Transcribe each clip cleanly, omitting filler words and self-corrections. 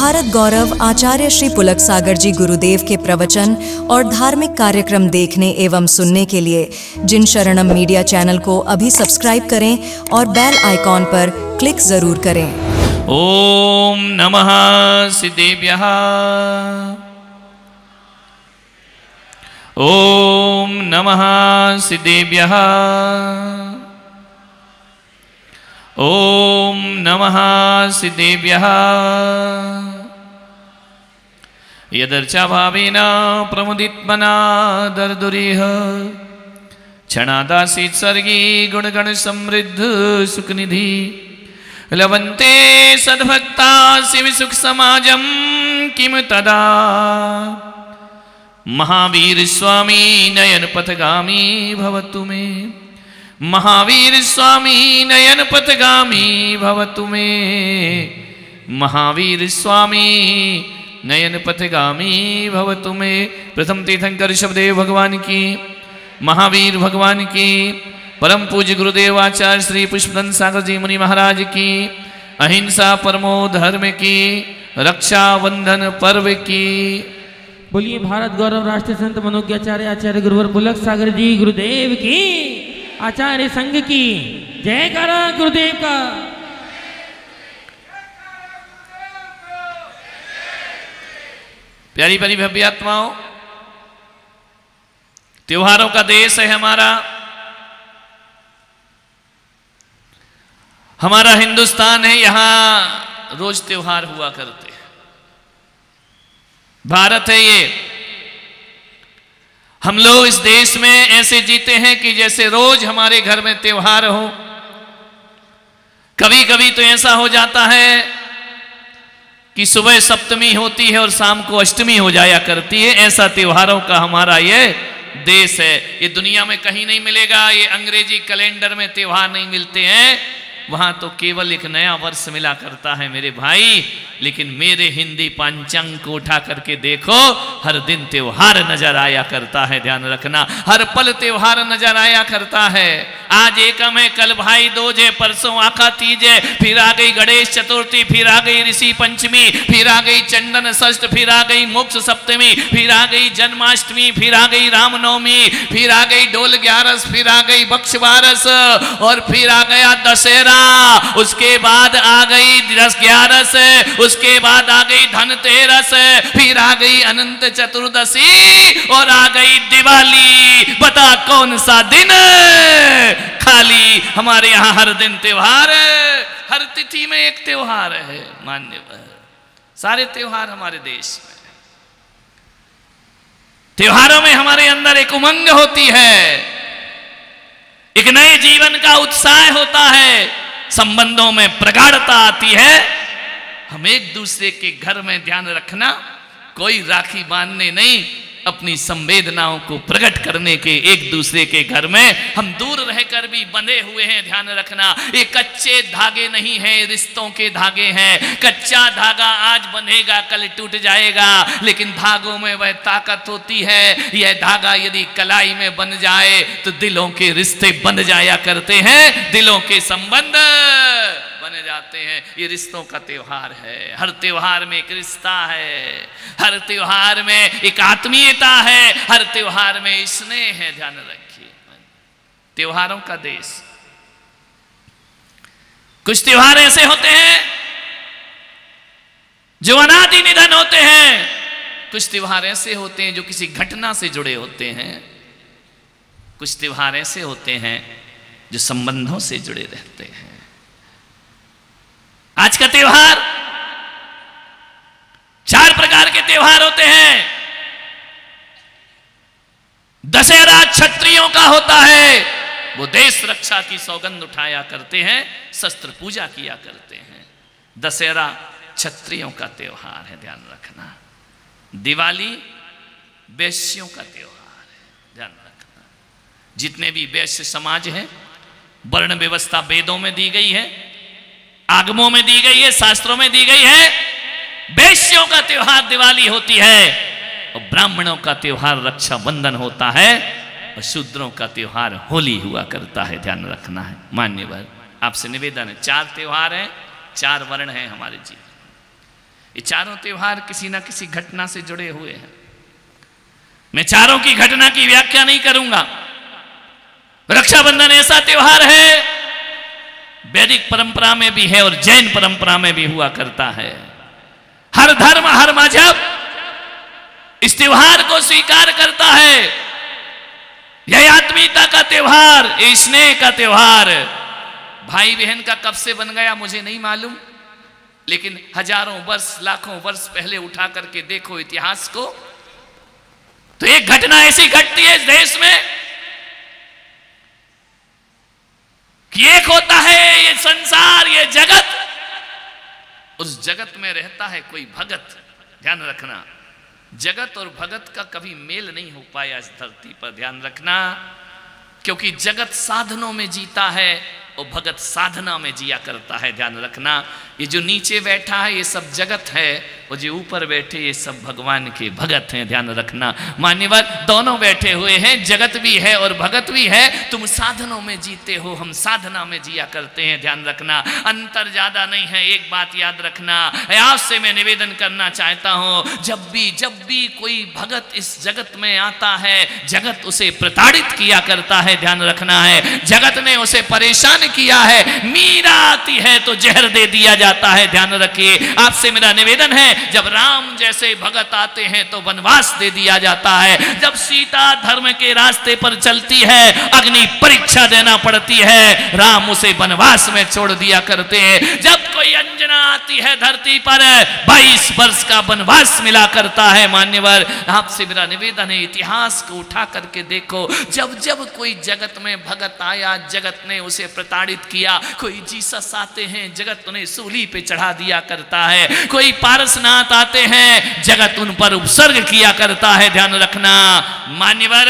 भारत गौरव आचार्य श्री पुलक सागर जी गुरुदेव के प्रवचन और धार्मिक कार्यक्रम देखने एवं सुनने के लिए जिन शरणम मीडिया चैनल को अभी सब्सक्राइब करें और बेल आइकॉन पर क्लिक जरूर करें। ओम नमः सिद्धेभ्यः। ओम नमः सिद्धेभ्यः। ओम नमः सिद्धेभ्यः। यदर्चा भावेन प्रमुदित्मना दर्दुरिह क्षणादासीत् सर्गी गुणगण समृद्ध सुखनिधि लभन्ते सद्भक्ता शिव सुख समाजम किम तदा। महावीर स्वामी नयन पथगामी भवतु मे। महावीर स्वामी नयन पथगामी भवतु मे। महावीर स्वामी नयन पथगामी भवतु मे। प्रथम तीर्थंकर ऋषभदेव भगवान की, महावीर भगवान की, परम पूज्य गुरुदेव आचार्य श्री पुष्पदंत सागर जी मुनि महाराज की, अहिंसा परमो धर्म की, रक्षा बंधन पर्व की। बोलिए भारत गौरव राष्ट्रीय संत मनोज्ञाचार्य आचार्य गुरुवर पुलक सागर जी गुरुदेव की, आचार्य संघ की जय करा गुरुदेव का। प्यारी प्यारी भव्य आत्माओं, त्योहारों का देश है हमारा। हमारा हिंदुस्तान है, यहां रोज त्योहार हुआ करते हैं। भारत है ये। हम लोग इस देश में ऐसे जीते हैं कि जैसे रोज हमारे घर में त्योहार हो। कभी कभी तो ऐसा हो जाता है कि सुबह सप्तमी होती है और शाम को अष्टमी हो जाया करती है। ऐसा त्योहारों का हमारा ये देश है। ये दुनिया में कहीं नहीं मिलेगा। ये अंग्रेजी कैलेंडर में त्योहार नहीं मिलते हैं। वहां तो केवल एक नया वर्ष मिला करता है मेरे भाई। लेकिन मेरे हिंदी पंचांग को उठा करके देखो, हर दिन त्योहार नजर आया करता है। ध्यान रखना, हर पल त्योहार नजर आया करता है। आज एकम है, कल भाई दूज है, परसों आका तीज है, फिर आ गई गणेश चतुर्थी, फिर आ गई ऋषि पंचमी, फिर आ गई चंदन षष्ठ, फिर आ गई मोक्ष सप्तमी, फिर आ गई जन्माष्टमी, फिर आ गई रामनवमी, फिर आ गई डोल ग्यारस, फिर आ गई बक्षवारस और फिर आ गया दशहरा। उसके बाद आ गई 10-11, उसके बाद आ गई धनतेरस, फिर आ गई अनंत चतुर्दशी और आ गई दिवाली। बता कौन सा दिन खाली? हमारे यहां हर दिन त्योहार है, हर तिथि में एक त्योहार है। मान्यवर सारे त्योहार हमारे देश में। त्योहारों में हमारे अंदर एक उमंग होती है, एक नए जीवन का उत्साह होता है, संबंधों में प्रगाढ़ता आती है। हम एक दूसरे के घर में, ध्यान रखना, कोई राखी बांधने नहीं, अपनी संवेदनाओं को प्रकट करने के एक दूसरे के घर में हम दूर रहकर भी बंधे हुए हैं। ध्यान रखना, ये कच्चे धागे नहीं हैं, रिश्तों के धागे हैं। कच्चा धागा आज बंधेगा, कल टूट जाएगा, लेकिन धागों में वह ताकत होती है। यह धागा यदि कलाई में बन जाए तो दिलों के रिश्ते बंध जाया करते हैं, दिलों के संबंध बन जाते हैं। ये रिश्तों का त्योहार है। हर त्योहार में एक रिश्ता है, हर त्योहार में एक आत्मीयता है, हर त्योहार में स्नेह है। ध्यान रखिए, त्योहारों का देश। कुछ त्योहार ऐसे होते हैं जो अनादि निधन होते हैं, कुछ त्योहार ऐसे होते हैं जो किसी घटना से जुड़े होते हैं, कुछ त्योहार ऐसे होते हैं जो संबंधों से जुड़े रहते हैं। आज का त्योहार, 4 प्रकार के त्योहार होते हैं। दशहरा क्षत्रियों का होता है, वो देश रक्षा की सौगंध उठाया करते हैं, शस्त्र पूजा किया करते हैं। दशहरा क्षत्रियों का त्योहार है, ध्यान रखना। दिवाली वैश्यों का त्योहार है, ध्यान रखना। जितने भी वैश्य समाज हैं, वर्ण व्यवस्था वेदों में दी गई है, आगमों में दी गई है, शास्त्रों में दी गई है। वैश्यों का त्योहार दिवाली होती है और ब्राह्मणों का त्योहार रक्षाबंधन होता है और शूद्रों का त्योहार होली हुआ करता है। ध्यान रखना है। मान्यवर, आपसे निवेदन है, 4 त्योहार हैं, 4 वर्ण हैं हमारे जीवन। ये चारों त्योहार किसी ना किसी घटना से जुड़े हुए हैं। मैं चारों की घटना की व्याख्या नहीं करूंगा। रक्षाबंधन ऐसा त्योहार है, वैदिक परंपरा में भी है और जैन परंपरा में भी हुआ करता है। हर धर्म, हर मजहब इस त्योहार को स्वीकार करता है। यह आत्मीयता का त्योहार, ये स्नेह का त्योहार। भाई बहन का कब से बन गया मुझे नहीं मालूम, लेकिन हजारों वर्ष, लाखों वर्ष पहले उठा करके देखो इतिहास को, तो एक घटना ऐसी घटती है इस देश में कि एक होता है ये संसार, ये जगत, उस जगत में रहता है कोई भगत। ध्यान रखना, जगत और भगत का कभी मेल नहीं हो पाया इस धरती पर, ध्यान रखना। क्योंकि जगत साधनों में जीता है और भगत साधना में जिया करता है, ध्यान रखना। ये जो नीचे बैठा है ये सब जगत है, और जो ऊपर बैठे ये सब भगवान के भगत हैं, ध्यान रखना। मान्यवर दोनों बैठे हुए हैं, जगत भी है और भगत भी है। तुम साधनों में जीते हो, हम साधना में जिया करते हैं, ध्यान रखना। अंतर ज्यादा नहीं है, एक बात याद रखना। आपसे मैं निवेदन करना चाहता हूं, जब भी कोई भगत इस जगत में आता है, जगत उसे प्रताड़ित किया करता है, ध्यान रखना है। जगत ने उसे परेशान किया है, मीरा आती है तो जहर दे दिया जाता है, ध्यान रखिए। आपसे मेरा निवेदन है, जब राम जैसे भगत आते हैं तो वनवास दे दिया जाता है। जब सीता धर्म के रास्ते पर चलती है, अग्नि परीक्षा देना पड़ती है, राम उसे वनवास में छोड़ दिया करते हैं। जब कोई अंजना आती है धरती पर, 22 वर्ष का वनवास मिला करता है। मान्यवर आपसे मेरा निवेदन है, इतिहास को उठा करके देखो, जब जब कोई जगत में भगत आया, जगत ने उसे प्रताड़ित किया। कोई जीसस आते हैं, जगत उन्हें सूली पे चढ़ा दिया करता है। कोई पारसनाथ आते हैं, जगत उन पर उपसर्ग किया करता है, ध्यान रखना। मान्यवर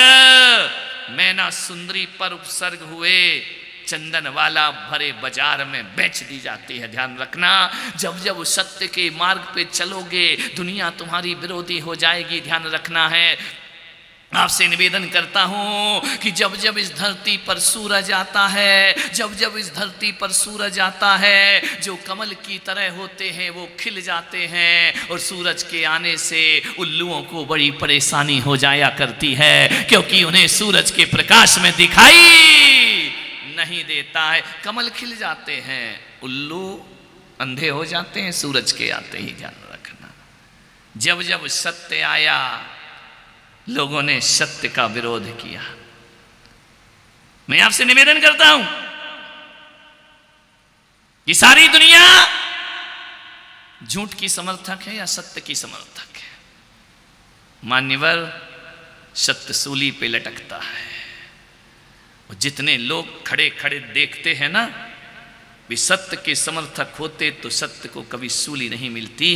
मैना सुंदरी पर उपसर्ग हुए, चंदन वाला भरे बाजार में बेच दी जाती है, ध्यान रखना। जब जब सत्य के मार्ग पे चलोगे, दुनिया तुम्हारी विरोधी हो जाएगी, ध्यान रखना है। आपसे निवेदन करता हूं कि जब जब इस धरती पर सूरज आता है, जब जब इस धरती पर सूरज आता है, जो कमल की तरह होते हैं वो खिल जाते हैं, और सूरज के आने से उल्लुओं को बड़ी परेशानी हो जाया करती है, क्योंकि उन्हें सूरज के प्रकाश में दिखाई नहीं देता है। कमल खिल जाते हैं, उल्लू अंधे हो जाते हैं सूरज के आते ही, ध्यान रखना। जब जब सत्य आया, लोगों ने सत्य का विरोध किया। मैं आपसे निवेदन करता हूं कि सारी दुनिया झूठ की समर्थक है या सत्य की समर्थक है? मान्यवर सत्य सूली पे लटकता है, और जितने लोग खड़े खड़े देखते हैं ना, वे सत्य के समर्थक होते तो सत्य को कभी सूली नहीं मिलती।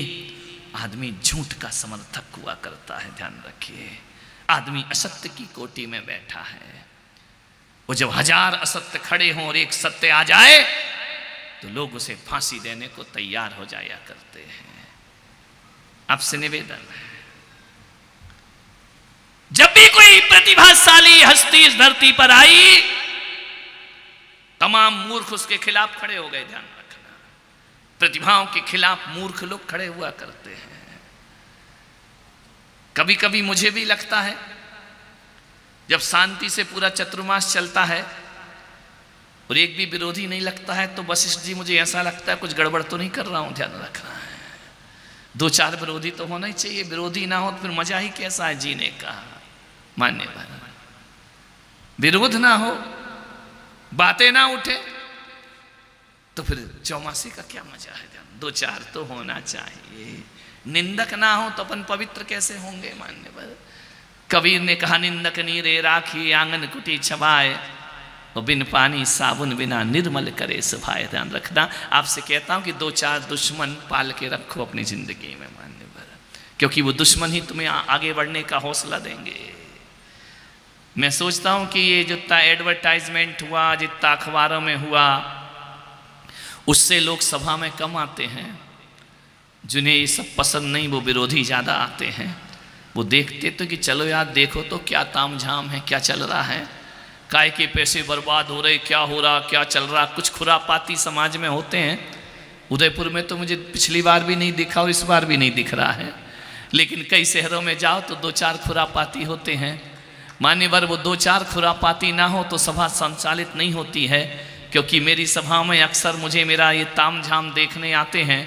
आदमी झूठ का समर्थक हुआ करता है, ध्यान रखिए। आदमी असत्य की कोटि में बैठा है, वो जब 1000 असत्य खड़े हों और एक सत्य आ जाए तो लोग उसे फांसी देने को तैयार हो जाया करते हैं। आपसे निवेदन है, जब भी कोई प्रतिभाशाली हस्ती इस धरती पर आई, तमाम मूर्ख उसके खिलाफ खड़े हो गए, ध्यान रखना। प्रतिभाओं के खिलाफ मूर्ख लोग खड़े हुआ करते हैं। कभी कभी मुझे भी लगता है, जब शांति से पूरा चतुर्मास चलता है और एक भी विरोधी नहीं लगता है, तो वशिष्ठ जी मुझे ऐसा लगता है कुछ गड़बड़ तो नहीं कर रहा हूं, ध्यान रखना है। 2-4 विरोधी तो होना ही चाहिए, विरोधी ना हो तो फिर मजा ही कैसा है जीने का। मान्यवर विरोध ना हो, बातें ना उठे, तो फिर चौमासी का क्या मजा है? ध्यान 2-4 तो होना चाहिए। निंदक ना हो तो अपन पवित्र कैसे होंगे? मान्यवर कबीर ने कहा, निंदक नीरे राखी आंगन कुटी छवाए, और बिन पानी साबुन बिना निर्मल करे सफाए। ध्यान रखना। आपसे कहता हूं कि 2-4 दुश्मन पाल के रखो अपनी जिंदगी में, मान्यवर, क्योंकि वो दुश्मन ही तुम्हें आगे बढ़ने का हौसला देंगे। मैं सोचता हूं कि ये जितना एडवर्टाइजमेंट हुआ, जितना अखबारों में हुआ, उससे लोग सभा में कम आते हैं। जिन्हें ये सब पसंद नहीं, वो विरोधी ज़्यादा आते हैं। वो देखते तो कि चलो यार देखो तो क्या तामझाम है, क्या चल रहा है, काय के पैसे बर्बाद हो रहे, क्या हो रहा, क्या चल रहा। कुछ खुरापाती समाज में होते हैं, उदयपुर में तो मुझे पिछली बार भी नहीं दिखा और इस बार भी नहीं दिख रहा है, लेकिन कई शहरों में जाओ तो 2-4 खुरापाती होते हैं। मान्यवर वो 2-4 खुरापाती ना हो तो सभा संचालित नहीं होती है, क्योंकि मेरी सभा में अक्सर मुझे मेरा ये तामझाम देखने आते हैं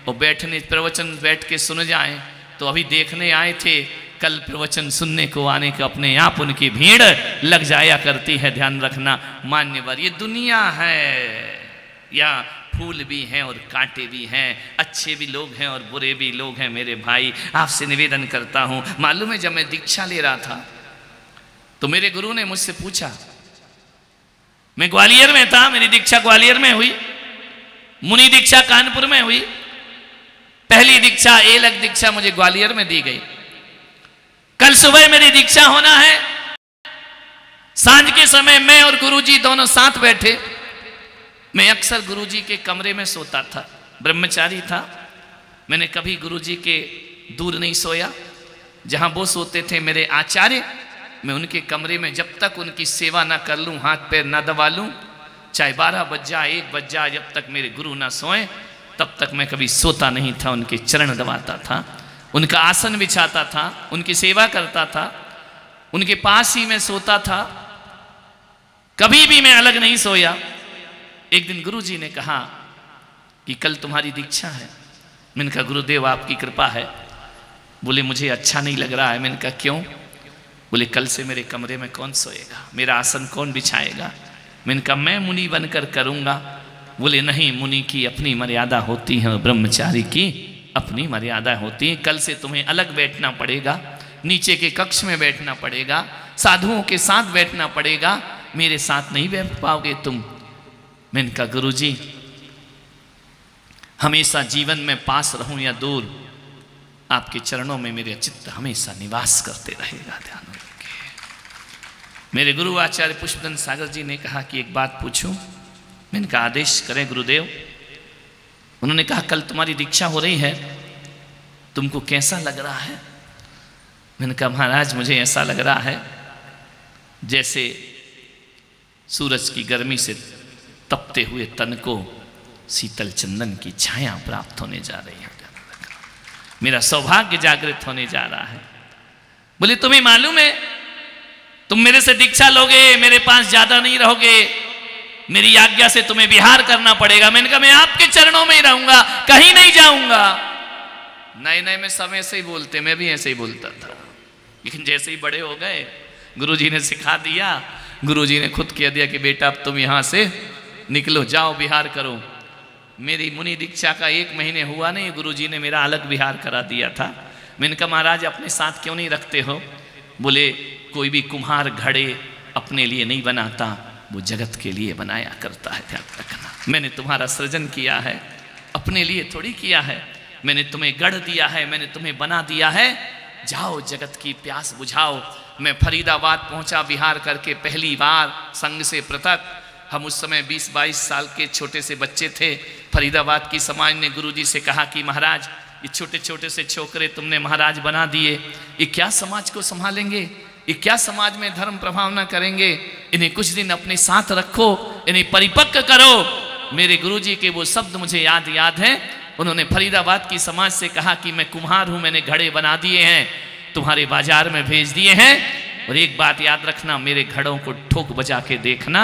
और बैठने प्रवचन बैठ के सुन जाएं। तो अभी देखने आए थे, कल प्रवचन सुनने को आने का अपने आप उनकी भीड़ लग जाया करती है। ध्यान रखना मान्यवर, ये दुनिया है, या फूल भी हैं और कांटे भी हैं, अच्छे भी लोग हैं और बुरे भी लोग हैं। मेरे भाई आपसे निवेदन करता हूं, मालूम है जब मैं दीक्षा ले रहा था तो मेरे गुरु ने मुझसे पूछा, मैं ग्वालियर में था, मेरी दीक्षा ग्वालियर में हुई, मुनि दीक्षा कानपुर में हुई, पहली दीक्षा एलग दीक्षा मुझे ग्वालियर में दी गई। कल सुबह मेरी दीक्षा होना है, सांझ के समय मैं और गुरुजी दोनों साथ बैठे। मैं अक्सर गुरुजी के कमरे में सोता था, ब्रह्मचारी था, मैंने कभी गुरुजी के दूर नहीं सोया। जहां वो सोते थे मेरे आचार्य, मैं उनके कमरे में जब तक उनकी सेवा ना कर लूं, हाथ पैर ना दबा लूं, चाहे 12 बज जाए 1 बज जाए, जब तक मेरे गुरु ना सोए तब तक मैं कभी सोता नहीं था। उनके चरण दबाता था, उनका आसन बिछाता था, उनकी सेवा करता था, उनके पास ही मैं सोता था, कभी भी मैं अलग नहीं सोया। एक दिन गुरुजी ने कहा कि कल तुम्हारी दीक्षा है। मैंने कहा गुरुदेव आपकी कृपा है। बोले मुझे अच्छा नहीं लग रहा है। मैंने कहा क्यों? बोले कल से मेरे कमरे में कौन सोएगा, मेरा आसन कौन बिछाएगा? मैंने कहा मैं मुनि बनकर करूँगा। बोले नहीं, मुनि की अपनी मर्यादा होती है, ब्रह्मचारी की अपनी मर्यादा होती है। कल से तुम्हें अलग बैठना पड़ेगा, नीचे के कक्ष में बैठना पड़ेगा, साधुओं के साथ बैठना पड़ेगा, मेरे साथ नहीं बैठ पाओगे तुम। मैंने कहा गुरुजी हमेशा जीवन में पास रहूं या दूर, आपके चरणों में मेरे चित्त हमेशा निवास करते रहेगा। ध्यान रखिए। मेरे गुरु आचार्य पुष्पदन सागर जी ने कहा कि एक बात पूछूं। मैंने कहा आदेश करें गुरुदेव। उन्होंने कहा कल तुम्हारी दीक्षा हो रही है, तुमको कैसा लग रहा है? मैंने कहा महाराज मुझे ऐसा लग रहा है जैसे सूरज की गर्मी से तपते हुए तन को शीतल चंदन की छाया प्राप्त होने जा रही है, मेरा सौभाग्य जागृत होने जा रहा है। बोले तुम्हें मालूम है तुम मेरे से दीक्षा लोगे, मेरे पास ज्यादा नहीं रहोगे, मेरी आज्ञा से तुम्हें विहार करना पड़ेगा। मैंने कहा मैं आपके चरणों में ही रहूंगा, कहीं नहीं जाऊंगा। नए नए में सब ऐसे ही बोलते, मैं भी ऐसे ही बोलता था, लेकिन जैसे ही बड़े हो गए गुरुजी ने सिखा दिया, गुरुजी ने खुद कह दिया कि बेटा अब तुम यहां से निकलो, जाओ विहार करो। मेरी मुनि दीक्षा का 1 महीने हुआ नहीं, गुरुजी ने मेरा अलग विहार करा दिया था। मैंने कहा महाराज अपने साथ क्यों नहीं रखते हो? बोले कोई भी कुम्हार घड़े अपने लिए नहीं बनाता, वो जगत के लिए बनाया करता है। ध्यान रखना, मैंने तुम्हारा सृजन किया है, अपने लिए थोड़ी किया है। मैंने तुम्हें गढ़ दिया है, मैंने तुम्हें बना दिया है, जाओ जगत की प्यास बुझाओ। मैं फरीदाबाद पहुंचा विहार करके पहली बार संघ से पृथक। हम उस समय 20-22 साल के छोटे से बच्चे थे। फरीदाबाद की समाज ने गुरुजी से कहा कि महाराज ये छोटे छोटे से छोकरे तुमने महाराज बना दिए, ये क्या समाज को संभालेंगे, ये क्या समाज में धर्म प्रभाव न करेंगे, इन्हें कुछ दिन अपने साथ रखो, इन्हें परिपक्व करो। मेरे गुरुजी के वो शब्द मुझे याद है। उन्होंने फरीदाबाद की समाज से कहा कि मैं कुम्हार हूं, मैंने घड़े बना दिए हैं, तुम्हारे बाजार में भेज दिए हैं, और एक बात याद रखना, मेरे घड़ों को ठोक बजा के देखना,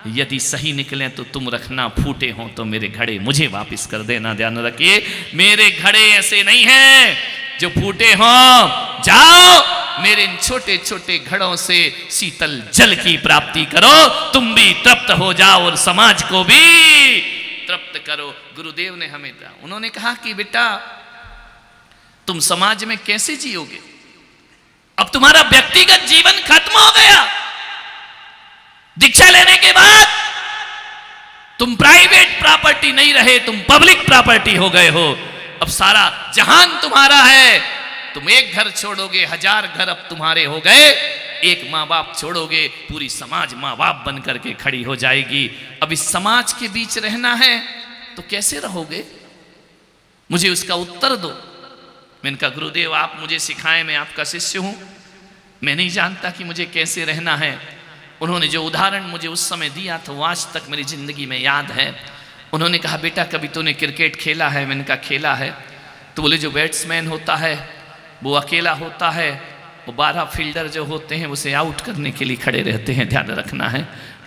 यदि सही निकले तो तुम रखना, फूटे हों तो मेरे घड़े मुझे वापस कर देना। ध्यान रखिए मेरे घड़े ऐसे नहीं हैं जो फूटे हों। जाओ मेरे इन छोटे छोटे घड़ों से शीतल जल की प्राप्ति करो, तुम भी तृप्त हो जाओ और समाज को भी तृप्त करो। गुरुदेव ने हमें कहा, उन्होंने कहा कि बेटा तुम समाज में कैसे जियोगे? अब तुम्हारा व्यक्तिगत जीवन खत्म हो गया। दीक्षा लेने के बाद तुम प्राइवेट प्रॉपर्टी नहीं रहे, तुम पब्लिक प्रॉपर्टी हो गए हो। अब सारा जहान तुम्हारा है। तुम एक घर छोड़ोगे, 1000 घर अब तुम्हारे हो गए। एक माँ बाप छोड़ोगे, पूरी समाज माँ बाप बन करके खड़ी हो जाएगी। अब इस समाज के बीच रहना है तो कैसे रहोगे? मुझे उसका उत्तर दो। मैंने कहा गुरुदेव आप मुझे सिखाएं, मैं आपका शिष्य हूं, मैं नहीं जानता कि मुझे कैसे रहना है। उन्होंने जो उदाहरण मुझे उस समय दिया था वो आज तक मेरी जिंदगी में याद है। उन्होंने कहा बेटा कभी तूने क्रिकेट खेला है? मैंने कहा खेला है। तो बोले जो बैट्समैन होता है वो अकेला होता है, वो 12 फील्डर जो होते हैं उसे आउट करने के लिए खड़े रहते हैं, ध्यान रखना है।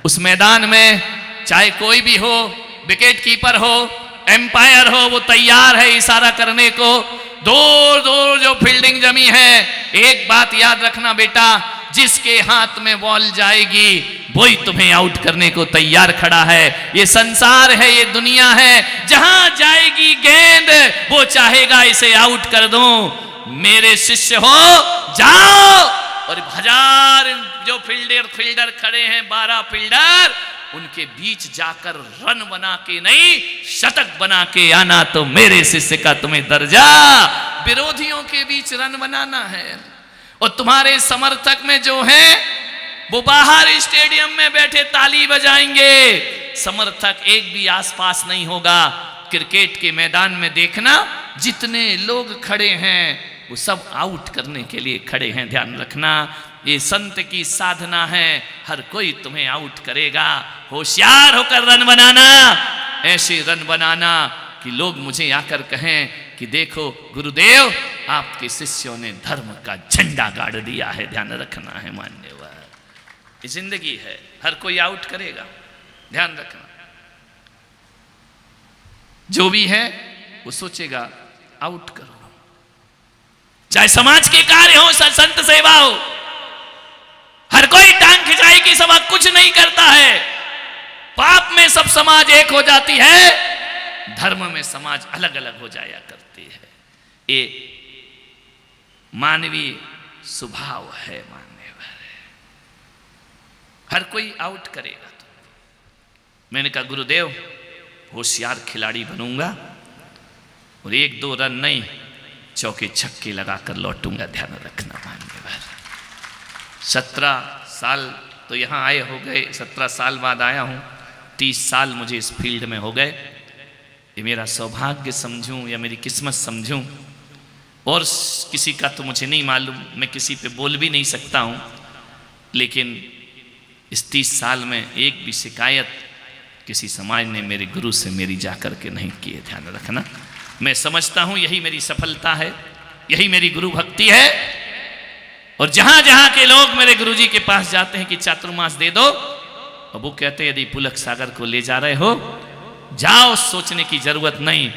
उस मैदान में चाहे कोई भी हो, विकेट कीपर हो, एम्पायर हो, वो तैयार है इशारा करने को। दूर दूर जो फील्डिंग जमी है, एक बात याद रखना बेटा, जिसके हाथ में बॉल जाएगी वही तुम्हें आउट करने को तैयार खड़ा है। ये संसार है, ये दुनिया है, जहां जाएगी गेंद वो चाहेगा इसे आउट कर दूं। मेरे शिष्य हो, जाओ और 1000 जो फील्डर खड़े हैं, 12 फील्डर, उनके बीच जाकर रन बना के नहीं, शतक बना के आना तो मेरे शिष्य का तुम्हें दर्जा। विरोधियों के बीच रन बनाना है। और तुम्हारे समर्थक में जो हैं वो बाहर स्टेडियम में बैठे ताली बजाएंगे, समर्थक एक भी आसपास नहीं होगा। क्रिकेट के मैदान में देखना, जितने लोग खड़े हैं वो सब आउट करने के लिए खड़े हैं, ध्यान रखना। ये संत की साधना है, हर कोई तुम्हें आउट करेगा। होशियार होकर रन बनाना, ऐसे रन बनाना कि लोग मुझे आकर कहें कि देखो गुरुदेव आपके शिष्यों ने धर्म का झंडा गाड़ दिया है, ध्यान रखना है मान्यवर। ये जिंदगी है, हर कोई आउट करेगा, ध्यान रखना। जो भी है वो सोचेगा आउट करो, चाहे समाज के कार्य हो, संत सेवा हो, हर कोई टांग खिंचाई की सभा कुछ नहीं करता है। पाप में सब समाज एक हो जाती है, धर्म में समाज अलग अलग हो जाया करती है। ये मानवीय स्वभाव है मान्यवर, हर कोई आउट करेगा। तो मैंने कहा गुरुदेव होशियार खिलाड़ी बनूंगा और 1-2 रन नहीं, चौके छक्के लगाकर लौटूंगा, ध्यान रखना मान्यवर। 17 साल तो यहाँ आए हो गए, 17 साल बाद आया हूँ, 30 साल मुझे इस फील्ड में हो गए। ये मेरा सौभाग्य समझूं या मेरी किस्मत समझूं, और किसी का तो मुझे नहीं मालूम, मैं किसी पे बोल भी नहीं सकता हूँ। लेकिन इस 30 साल में एक भी शिकायत किसी समाज ने मेरे गुरु से मेरी जाकर के नहीं की है, ध्यान रखना। मैं समझता हूँ यही मेरी सफलता है, यही मेरी गुरु भक्ति है। और जहां जहां के लोग मेरे गुरुजी के पास जाते हैं कि चातुर्मास दे दो, और वो कहते हैं यदि पुलक सागर को ले जा रहे हो जाओ, सोचने की जरूरत नहीं,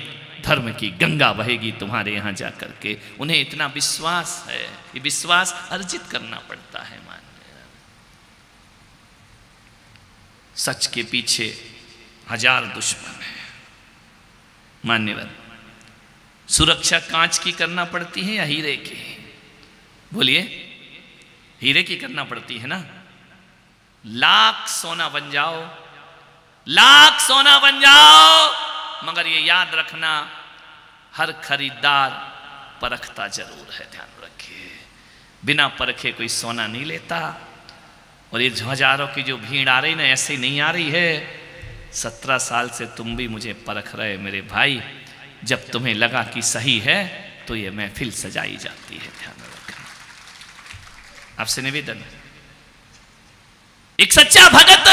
धर्म की गंगा बहेगी तुम्हारे यहां जाकर के। उन्हें इतना विश्वास है, ये विश्वास अर्जित करना पड़ता है मान्य। सच के पीछे 1000 दुश्मन है मान्यवर। सुरक्षा कांच की करना पड़ती है या हीरे की? बोलिए, हीरे की करना पड़ती है ना। लाख सोना बन जाओ, लाख सोना बन जाओ, मगर ये याद रखना हर खरीदार परखता जरूर है, ध्यान रखिए। बिना परखे कोई सोना नहीं लेता। और ये हजारों की जो भीड़ आ रही ना, ऐसे नहीं आ रही है। 17 साल से तुम भी मुझे परख रहे मेरे भाई। जब तुम्हें लगा कि सही है तो ये महफिल सजाई जाती है, ध्यान रखना। आपसे निवेदन है, एक सच्चा भगत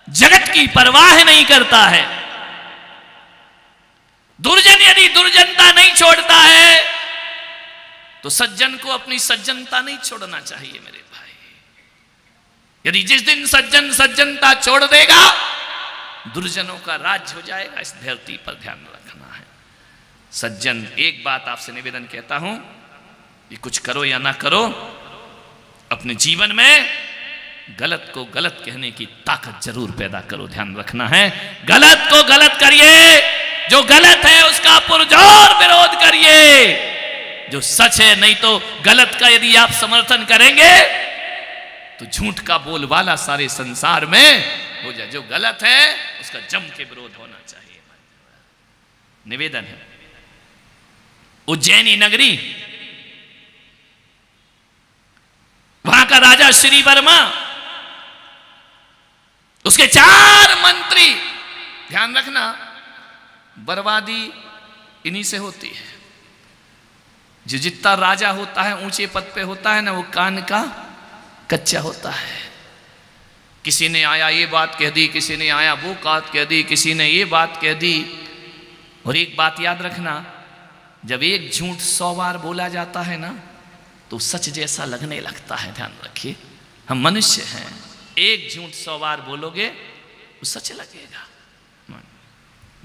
जगत की परवाह नहीं करता है। दुर्जन यदि दुर्जनता नहीं छोड़ता है तो सज्जन को अपनी सज्जनता नहीं छोड़ना चाहिए मेरे भाई। यदि जिस दिन सज्जन सज्जनता छोड़ देगा, दुर्जनों का राज हो जाएगा इस धरती पर, ध्यान रखना है। सज्जन, एक बात आपसे निवेदन कहता हूं, ये कुछ करो या ना करो, अपने जीवन में गलत को गलत कहने की ताकत जरूर पैदा करो, ध्यान रखना है। गलत को गलत करिए, जो गलत है उसका पुरजोर विरोध करिए। जो सच है, नहीं तो गलत का यदि आप समर्थन करेंगे तो झूठ का बोलबाला सारे संसार में हो जाए। जो गलत है उसका जम के विरोध होना चाहिए। निवेदन है, उज्जैनी नगरी, वहां का राजा श्री वर्मा, उसके 4 मंत्री, ध्यान रखना बर्बादी इन्हीं से होती है। जो जितना राजा होता है, ऊंचे पद पे होता है ना, वो कान का कच्चा होता है। किसी ने आया ये बात कह दी, किसी ने आया वो बात कह दी, किसी ने ये बात कह दी। और एक बात याद रखना, जब एक झूठ 100 बार बोला जाता है ना तो सच जैसा लगने लगता है। ध्यान रखिए, हम मनुष्य हैं, एक झूठ 100 बार बोलोगे वो सच लगेगा।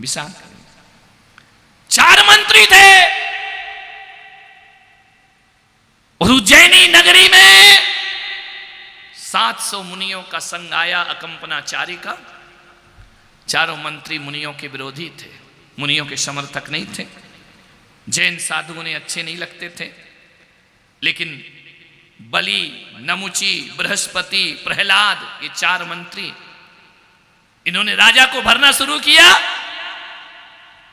विचार करें, 4 मंत्री थे और उज्जैनी नगरी में 700 मुनियों का संग आया अकंपनाचारी का। चारों मंत्री मुनियों के विरोधी थे, मुनियों के समर्थक नहीं थे। जैन साधु उन्हें अच्छे नहीं लगते थे, लेकिन बलि, नमुची, बृहस्पति, प्रहलाद, ये 4 मंत्री, इन्होंने राजा को भरना शुरू किया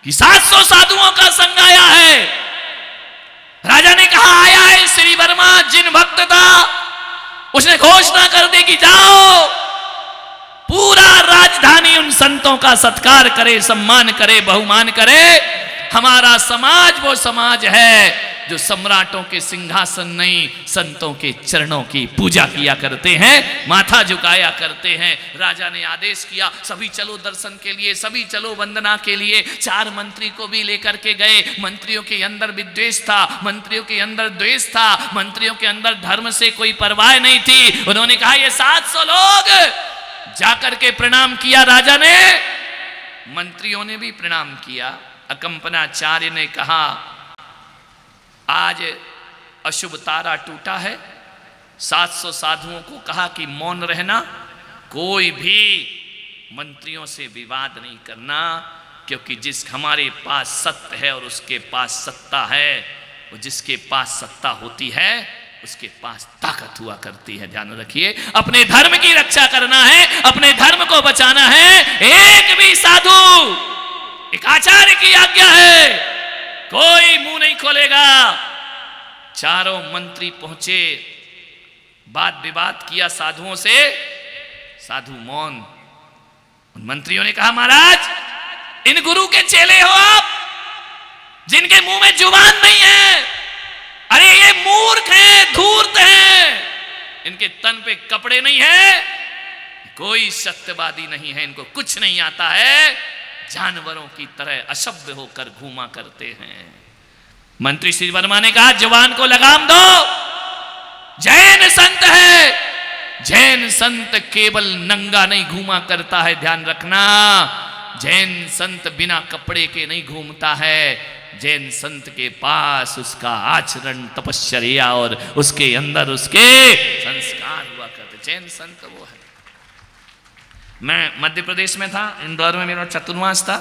कि 700 साधुओं का संग आया है। राजा ने कहा आया है श्री वर्मा, जिन भक्त था उसने घोषणा कर दी कि जाओ पूरा राजधानी उन संतों का सत्कार करे, सम्मान करे, बहुमान करे। हमारा समाज वो समाज है जो सम्राटों के सिंहासन नहीं, संतों के चरणों की पूजा किया करते हैं, माथा झुकाया करते हैं। राजा ने आदेश किया सभी चलो दर्शन के लिए, सभी चलो वंदना के लिए। 4 मंत्री को भी लेकर के गए। मंत्रियों के अंदर विद्वेष था, मंत्रियों के अंदर द्वेष था, मंत्रियों के अंदर धर्म से कोई परवाह नहीं थी। उन्होंने कहा ये 700 लोग, जाकर के प्रणाम किया राजा ने, मंत्रियों ने भी प्रणाम किया। अकंपनाचार्य ने कहा आज अशुभ तारा टूटा है। 700 साधुओं को कहा कि मौन रहना, कोई भी मंत्रियों से विवाद नहीं करना, क्योंकि जिस हमारे पास सत्य है और उसके पास सत्ता है, वो जिसके पास सत्ता होती है उसके पास ताकत हुआ करती है। ध्यान रखिए, अपने धर्म की रक्षा करना है, अपने धर्म को बचाना है। एक भी साधु, एक आचार्य की आज्ञा है, कोई मुंह नहीं खोलेगा। चारों मंत्री पहुंचे, वाद विवाद किया साधुओं से, साधु मौन। उन मंत्रियों ने कहा महाराज इन गुरु के चेले हो आप, जिनके मुंह में जुबान नहीं है। अरे ये मूर्ख हैं, धूर्त हैं, इनके तन पे कपड़े नहीं है, कोई सत्यवादी नहीं है, इनको कुछ नहीं आता है, जानवरों की तरह अशब्द होकर घूमा करते हैं। मंत्री श्री वर्मा ने कहा जवान को लगाम दो, जैन संत है, जैन संत केवल नंगा नहीं घूमा करता है। ध्यान रखना, जैन संत बिना कपड़े के नहीं घूमता है। जैन संत के पास उसका आचरण, तपश्चर्या और उसके अंदर उसके संस्कार हुआ करते। जैन संत वो है। मैं मध्य प्रदेश में था, इंदौर में मेरा चतुर्मास था।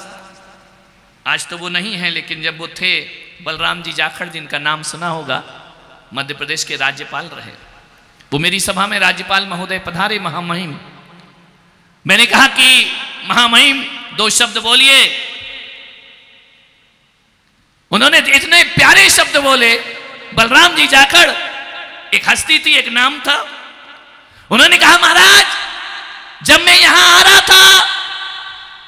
आज तो वो नहीं है, लेकिन जब वो थे, बलराम जी जाखड़, जिनका नाम सुना होगा, मध्य प्रदेश के राज्यपाल रहे। वो मेरी सभा में राज्यपाल महोदय पधारे, महामहिम। मैंने कहा कि महामहिम 2 शब्द बोलिए। उन्होंने इतने प्यारे शब्द बोले। बलराम जी जाखड़ एक हस्ती थी, एक नाम था। उन्होंने कहा महाराज जब मैं यहां आ रहा था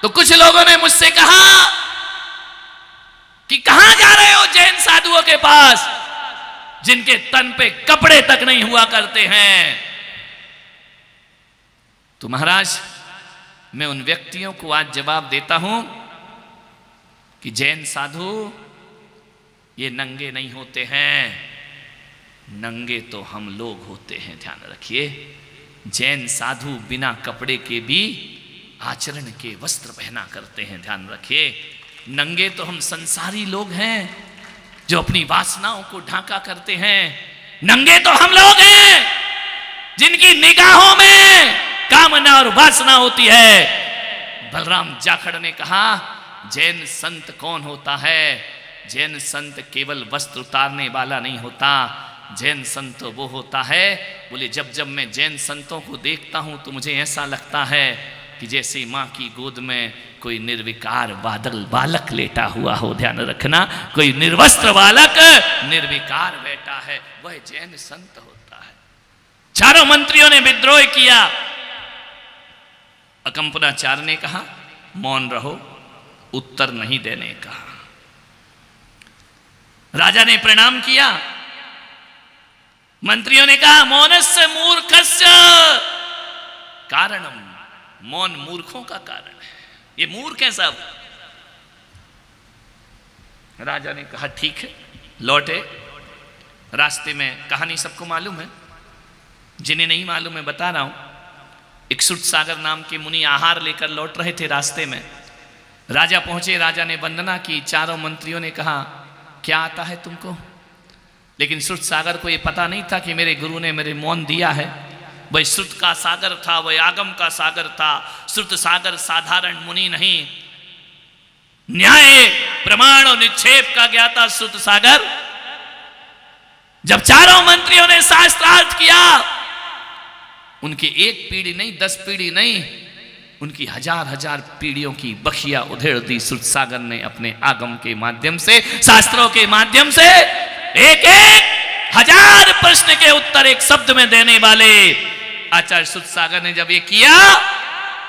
तो कुछ लोगों ने मुझसे कहा कि कहां जा रहे हो जैन साधुओं के पास, जिनके तन पे कपड़े तक नहीं हुआ करते हैं। तो महाराज मैं उन व्यक्तियों को आज जवाब देता हूं कि जैन साधु ये नंगे नहीं होते हैं, नंगे तो हम लोग होते हैं। ध्यान रखिए, जैन साधु बिना कपड़े के भी आचरण के वस्त्र पहना करते हैं। ध्यान रखिए, नंगे तो हम संसारी लोग हैं जो अपनी वासनाओं को ढांका करते हैं। नंगे तो हम लोग हैं जिनकी निगाहों में कामना और वासना होती है। बलराम जाखड़ ने कहा जैन संत कौन होता है? जैन संत केवल वस्त्र उतारने वाला नहीं होता, जैन संत वो होता है, बोले जब जब मैं जैन संतों को देखता हूं तो मुझे ऐसा लगता है कि जैसे माँ की गोद में कोई निर्विकार बालक लेटा हुआ हो। ध्यान रखना, कोई निर्वस्त्र बालक निर्विकार बैठा है, वह जैन संत होता है। चारों मंत्रियों ने विद्रोह किया। अकंपनाचार्य ने कहा मौन रहो, उत्तर नहीं देने कहा। राजा ने प्रणाम किया। मंत्रियों ने कहा मौनस्य मूर्खस्य कारणम, मौन मूर्खों का कारण है, ये मूर्ख हैं सब। राजा ने कहा ठीक है, लौटे। रास्ते में कहानी सबको मालूम है, जिन्हें नहीं मालूम है बता रहा हूं। एक सुरसागर नाम के मुनि आहार लेकर लौट रहे थे। रास्ते में राजा पहुंचे, राजा ने वंदना की। चारों मंत्रियों ने कहा क्या आता है तुमको? लेकिन सुरसागर को यह पता नहीं था कि मेरे गुरु ने मेरे मौन दिया है। वह श्रुत का सागर था, वह आगम का सागर था। श्रुत सागर साधारण मुनि नहीं, न्याय प्रमाण और निक्षेप का ज्ञाता श्रुत सागर। जब चारों मंत्रियों ने शास्त्रार्थ किया, उनकी एक पीढ़ी नहीं, 10 पीढ़ी नहीं, उनकी हजार हजार पीढ़ियों की बखिया उधेड़ दी श्रुत सागर ने अपने आगम के माध्यम से, शास्त्रों के माध्यम से। एक एक हजार प्रश्न के उत्तर एक शब्द में देने वाले आचार्य श्रुत सागर ने जब ये किया,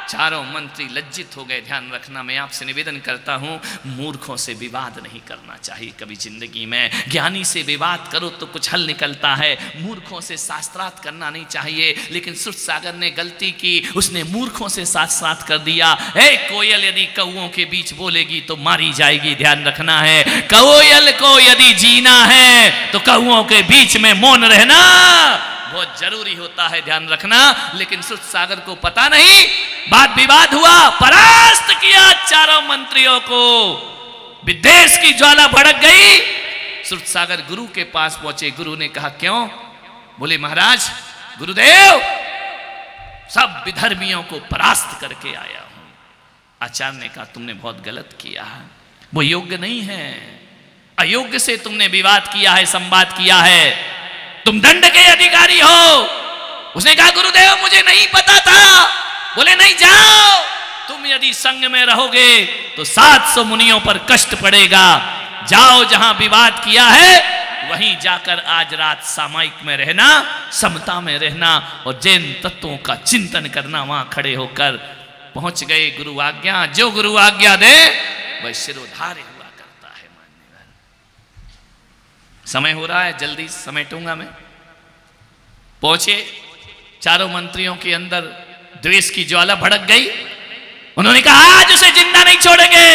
चारों मंत्री लज्जित हो गए। ध्यान रखना, मैं आपसे निवेदन करता हूं, मूर्खों से विवाद नहीं करना चाहिए कभी जिंदगी में। ज्ञानी से विवाद करो तो कुछ हल निकलता है, मूर्खों से शास्त्रार्थ करना नहीं चाहिए। लेकिन श्रुत सागर ने गलती की, उसने मूर्खों से शास्त्रार्थ कर दिया। कोयल यदि कौओं के बीच बोलेगी तो मारी जाएगी। ध्यान रखना है, कोयल को यदि जीना है तो कौओं के बीच में मौन रहना बहुत जरूरी होता है, ध्यान रखना। लेकिन श्रुत सागर को पता नहीं, बात विवाद हुआ, परास्त किया चारों मंत्रियों को, विद्वेष की ज्वाला भड़क गई। श्रुत सागर गुरु के पास पहुंचे। गुरु ने कहा क्यों? बोले महाराज, गुरुदेव, सब विधर्मियों को परास्त करके आया हूं। आचार्य ने कहा तुमने बहुत गलत किया, वो योग्य नहीं है, अयोग्य से तुमने विवाद किया है, संवाद किया है, तुम दंड के अधिकारी हो। उसने कहा गुरुदेव मुझे नहीं पता था। बोले नहीं, जाओ, तुम यदि संग में रहोगे तो 700 मुनियों पर कष्ट पड़ेगा। जाओ, जहां विवाद किया है वहीं जाकर आज रात सामायिक में रहना, समता में रहना और जैन तत्वों का चिंतन करना। वहां खड़े होकर पहुंच गए। गुरु आज्ञा, जो गुरु आज्ञा दे वह शिरोधार्य हुआ करता है। मान्यवर, समय हो रहा है, जल्दी समेटूंगा मैं। पहुंचे, चारों मंत्रियों के अंदर द्वेष की ज्वाला भड़क गई। उन्होंने कहा आज उसे जिंदा नहीं छोड़ेंगे।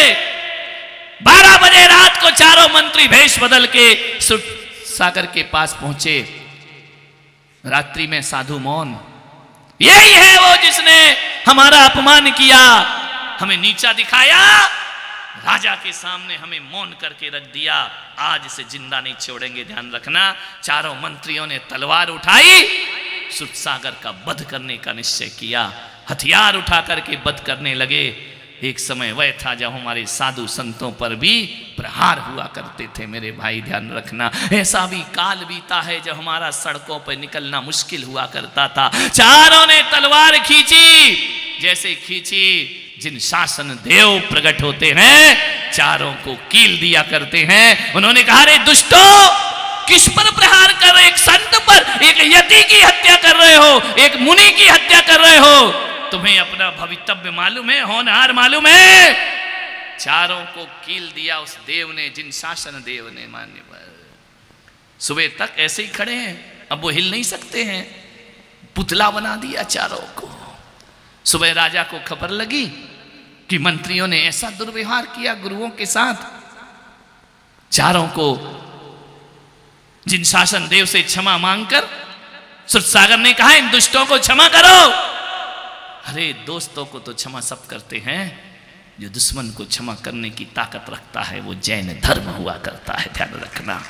12 बजे रात को चारों मंत्री भेष बदल के श्रुत सागर के पास पहुंचे। रात्रि में साधु मौन, यही है वो जिसने हमारा अपमान किया, हमें नीचा दिखाया, राजा के सामने हमें मौन करके रख दिया। आज इसे जिंदा नहीं छोड़ेंगे। ध्यान रखना, चारों मंत्रियों ने तलवार उठाई, श्रुत सागर का वध करने का निश्चय किया। हथियार उठा करके वध करने लगे। एक समय वह था जब हमारे साधु संतों पर भी प्रहार हुआ करते थे। मेरे भाई ध्यान रखना, ऐसा भी काल बीता है जब हमारा सड़कों पर निकलना मुश्किल हुआ करता था। चारों ने तलवार खींची, जैसे खींची जिन शासन देव प्रकट होते हैं चारों को कील दिया करते हैं। उन्होंने कहा रे दुष्टों, किस पर प्रहार कर रहे? एक संत पर, एक यति की हत्या कर रहे हो, एक मुनि की हत्या कर रहे हो। तुम्हें अपना भवितव्य मालूम है, होनहार मालूम है? चारों को कील दिया उस देव ने, जिन शासन देव ने। मान्यवर, सुबह तक ऐसे ही खड़े हैं, अब वो हिल नहीं सकते हैं, पुतला बना दिया चारों को। सुबह राजा को खबर लगी कि मंत्रियों ने ऐसा दुर्व्यवहार किया गुरुओं के साथ। चारों को जिन शासन देव से क्षमा मांगकर श्रुत सागर ने कहा इन दुष्टों को क्षमा करो। अरे दोस्तों को तो क्षमा सब करते हैं, जो दुश्मन को क्षमा करने की ताकत रखता है वो जैन धर्म हुआ करता है। ध्यान रखना,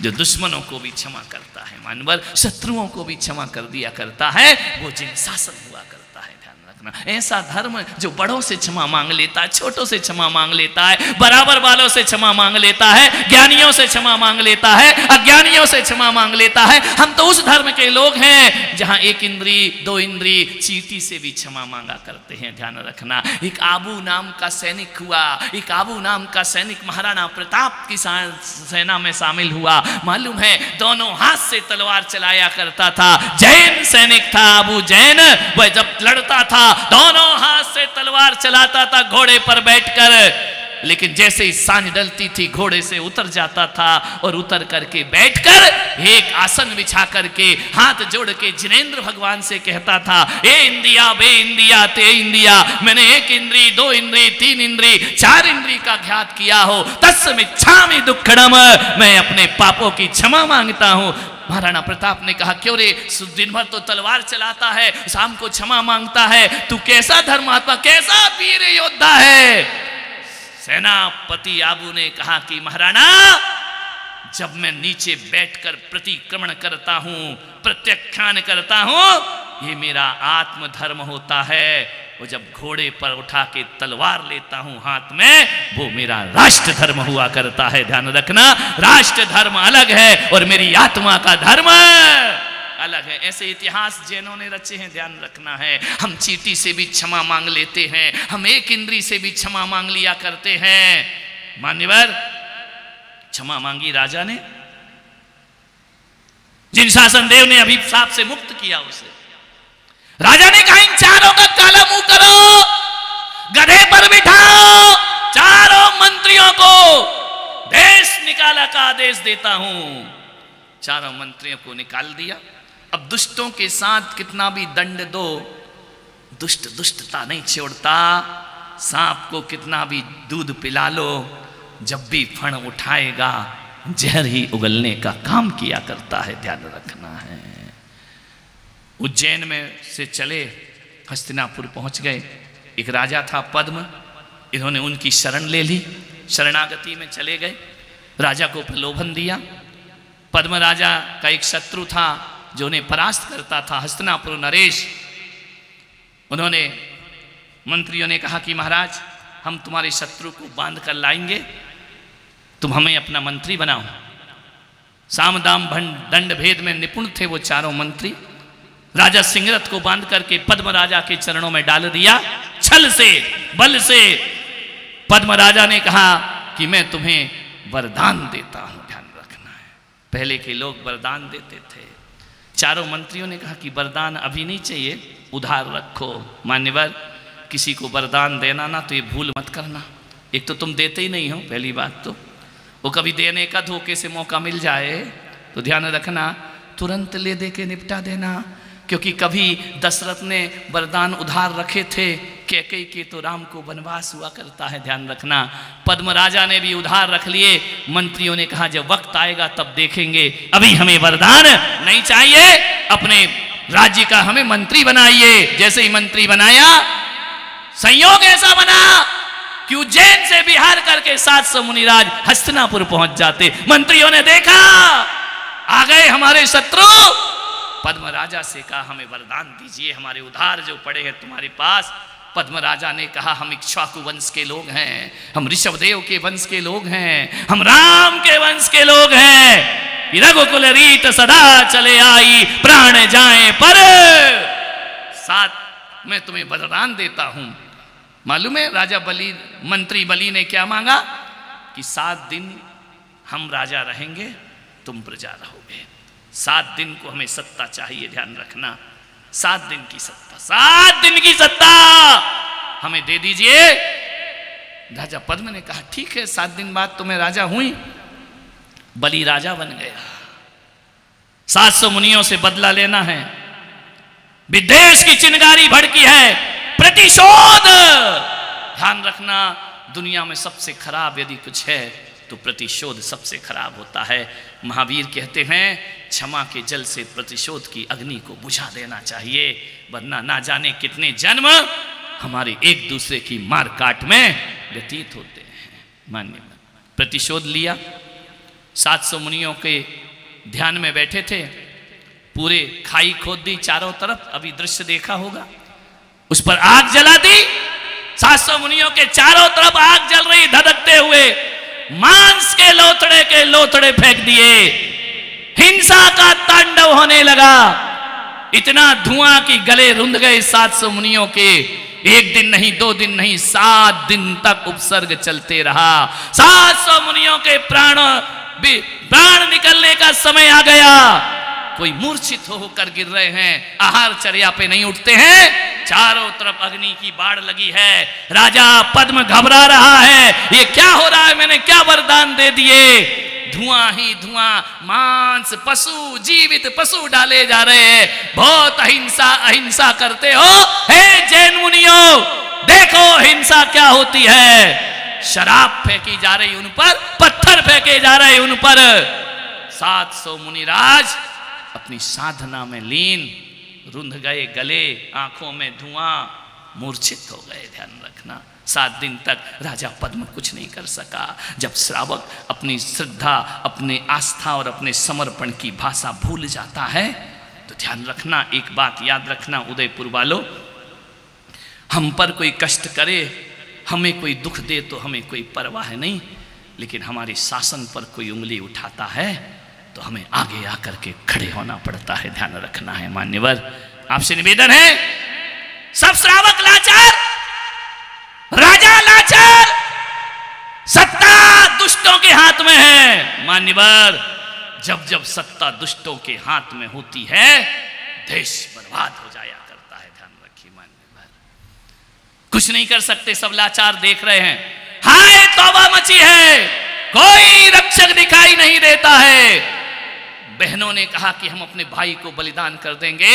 जो दुश्मनों को भी क्षमा करता है, मानवर शत्रुओं को भी क्षमा कर दिया करता है, वो जिन शासन हुआ करता है। ध्यान रखना, ऐसा धर्म जो बड़ों से क्षमा मांग लेता है, छोटों से क्षमा मांग लेता है, बराबर वालों से क्षमा मांग लेता है, ज्ञानियों से क्षमा मांग लेता है, अज्ञानियों से क्षमा मांग लेता है। हम तो उस धर्म के लोग हैं जहां 1 इंद्री 2 इंद्री चींटी से भी क्षमा मांगा करते हैं। ध्यान रखना, एक आबू नाम का सैनिक हुआ, एक आबू नाम का सैनिक महाराणा प्रताप की सेना में शामिल हुआ। मालूम है, दोनों हाथ से तलवार चलाया करता था। जैन सैनिक था आबू जैन, वह जब लड़ता था दोनों हाथ से तलवार चलाता था, घोड़े पर बैठकर लेकिन जैसे ही सांझ डलती थी घोड़े से उतर जाता था और उतर करके बैठकर एक आसन बिछा करके हाथ जोड़ के जिनेंद्र भगवान से कहता था, ए इंद्रिया बे इंद्रिया ते इंद्रिया, मैंने 1 इंद्री 2 इंद्री 3 इंद्री 4 इंद्री का घात किया हो, तस्मिच्छामि दुक्खड़म, मैं अपने पापों की क्षमा मांगता हूं। महाराणा प्रताप ने कहा, क्यों रे, दिन भर तो तलवार चलाता है, शाम को क्षमा मांगता है, तू कैसा धर्मात्मा, कैसा वीर योद्धा है। सेनापति आबू ने कहा कि महाराणा, जब मैं नीचे बैठकर प्रतिक्रमण करता हूं, प्रत्याख्यान करता हूं, ये मेरा आत्मधर्म होता है, वो जब घोड़े पर उठा के तलवार लेता हूं हाथ में, वो मेरा राष्ट्र धर्म हुआ करता है। ध्यान रखना, राष्ट्र धर्म अलग है और मेरी आत्मा का धर्म अलग है। ऐसे इतिहास जैनों ने रचे हैं, ध्यान रखना है। हम चींटी से भी क्षमा मांग लेते हैं, हम 1 इंद्री से भी क्षमा मांग लिया करते हैं। मान्यवर, क्षमा मांगी राजा ने, जिन शासन देव ने अभिशाप से मुक्त किया उसे। राजा ने कहा, इन चारों का काला मुंह करो, गधे पर बिठाओ, चारों मंत्रियों को देश निकाला का आदेश देता हूं। चारों मंत्रियों को निकाल दिया। अब दुष्टों के साथ कितना भी दंड दो, दुष्ट दुष्टता नहीं छोड़ता। सांप को कितना भी दूध पिला लो, जब भी फण उठाएगा जहर ही उगलने का काम किया करता है। ध्यान रखना है। उज्जैन में से चले हस्तिनापुर पहुंच गए। एक राजा था पद्म, इन्होंने उनकी शरण ले ली, शरणागति में चले गए। राजा को प्रलोभन दिया। पद्म राजा का एक शत्रु था जो उन्हें परास्त करता था, हस्तिनापुर नरेश। उन्होंने मंत्रियों ने कहा कि महाराज, हम तुम्हारे शत्रु को बांध कर लाएंगे, तुम हमें अपना मंत्री बनाओ। साम दाम दंड भेद में निपुण थे वो चारों मंत्री। राजा सिंहरथ को बांध करके पद्म राजा के चरणों में डाल दिया। छल से, बल से पद्म राजा ने कहा कि मैं तुम्हें वरदान देता हूं। ध्यान रखना है, पहले के लोग वरदान देते थे। चारों मंत्रियों ने कहा कि वरदान अभी नहीं चाहिए, उधार रखो। मान्यवर, किसी को वरदान देना ना तो ये भूल मत करना। एक तो तुम देते ही नहीं हो, पहली बात तो वो कभी देने का धोखे से मौका मिल जाए तो ध्यान रखना, तुरंत ले दे के निपटा देना। क्योंकि कभी दशरथ ने वरदान उधार रखे थे, कैकेयी के तो राम को वनवास हुआ करता है। ध्यान रखना, पद्म राजा ने भी उधार रख लिए। मंत्रियों ने कहा जब वक्त आएगा तब देखेंगे, अभी हमें वरदान नहीं चाहिए, अपने राज्य का हमें मंत्री बनाइए। जैसे ही मंत्री बनाया, संयोग ऐसा बना कि उज्जैन से बिहार करके 700 मुनिराज हस्तिनापुर पहुंच जाते। मंत्रियों ने देखा आ गए हमारे शत्रु। पद्म राजा से कहा हमें वरदान दीजिए, हमारे उधार जो पड़े हैं तुम्हारे पास। पद्म राजा ने कहा हम इक्ष्वाकु वंश के लोग हैं, हम ऋषभदेव के वंश के लोग हैं, हम राम के वंश के लोग हैं। रघुकुल रीत सदा चले आई, प्राण जाए पर साथ मैं तुम्हें वरदान देता हूं। मालूम है राजा बलि, मंत्री बलि ने क्या मांगा कि 7 दिन हम राजा रहेंगे, तुम प्रजा रहोगे। 7 दिन को हमें सत्ता चाहिए। ध्यान रखना, 7 दिन की सत्ता, 7 दिन की सत्ता हमें दे दीजिए। राजा पद्म ने कहा ठीक है, 7 दिन बाद तो मैं राजा हुई। बलि राजा बन गया। 700 मुनियों से बदला लेना है। विद्वेष की चिंगारी भड़की है, प्रतिशोध। ध्यान रखना, दुनिया में सबसे खराब यदि कुछ है तो प्रतिशोध सबसे खराब होता है। महावीर कहते हैं क्षमा के जल से प्रतिशोध की अग्नि को बुझा देना चाहिए, वरना ना जाने कितने जन्म हमारे एक दूसरे की मार काट में व्यतीत होते हैं। मान्य प्रतिशोध लिया। 700 मुनियों के ध्यान में बैठे थे, पूरे खाई खोद दी चारों तरफ, अभी दृश्य देखा होगा। उस पर आग जला दी। 700 मुनियों के चारों तरफ आग जल रही, धधकते हुए मांस के लोथड़े फेंक दिए। हिंसा का तांडव होने लगा। इतना धुआं कि गले रुंध गए 700 मुनियों के। 1 दिन नहीं, 2 दिन नहीं, 7 दिन तक उपसर्ग चलते रहा। 700 मुनियों के प्राण निकलने का समय आ गया। कोई मूर्छित होकर गिर रहे हैं, आहार चर्या पे नहीं उठते हैं। चारों तरफ अग्नि की बाढ़ लगी है, राजा पद्म घबरा रहा है, ये क्या हो रहा है, मैंने क्या वरदान दे दिए। धुआं ही धुआं, मांस पशु, जीवित पशु डाले जा रहे हैं। बहुत अहिंसा अहिंसा करते हो हे जैन मुनियों, देखो हिंसा क्या होती है। शराब फेंकी जा रही उन पर, पत्थर फेंके जा रहे उन पर। 700 मुनिराज अपनी साधना में लीन, रुंध गए गले, आंखों में धुआं, मूर्छित हो गए। ध्यान रखना 7 दिन तक राजा पद्म कुछ नहीं कर सका। जब श्रावक अपनी श्रद्धा, अपने आस्था और अपने समर्पण की भाषा भूल जाता है तो ध्यान रखना, एक बात याद रखना उदयपुर वालों, हम पर कोई कष्ट करे, हमें कोई दुख दे तो हमें कोई परवाह नहीं, लेकिन हमारे शासन पर कोई उंगली उठाता है तो हमें आगे आकर के खड़े होना पड़ता है। ध्यान रखना है मान्यवर, आपसे निवेदन है, सब श्रावक लाचार, राजा लाचार, सत्ता दुष्टों के हाथ में है। मान्यवर, जब जब सत्ता दुष्टों के हाथ में होती है देश बर्बाद हो जाया करता है। ध्यान रखिए मान्यवर, कुछ नहीं कर सकते, सब लाचार देख रहे हैं। हाय तौबा मची है, कोई रक्षक दिखाई नहीं देता है। बहनों ने कहा कि हम अपने भाई को बलिदान कर देंगे।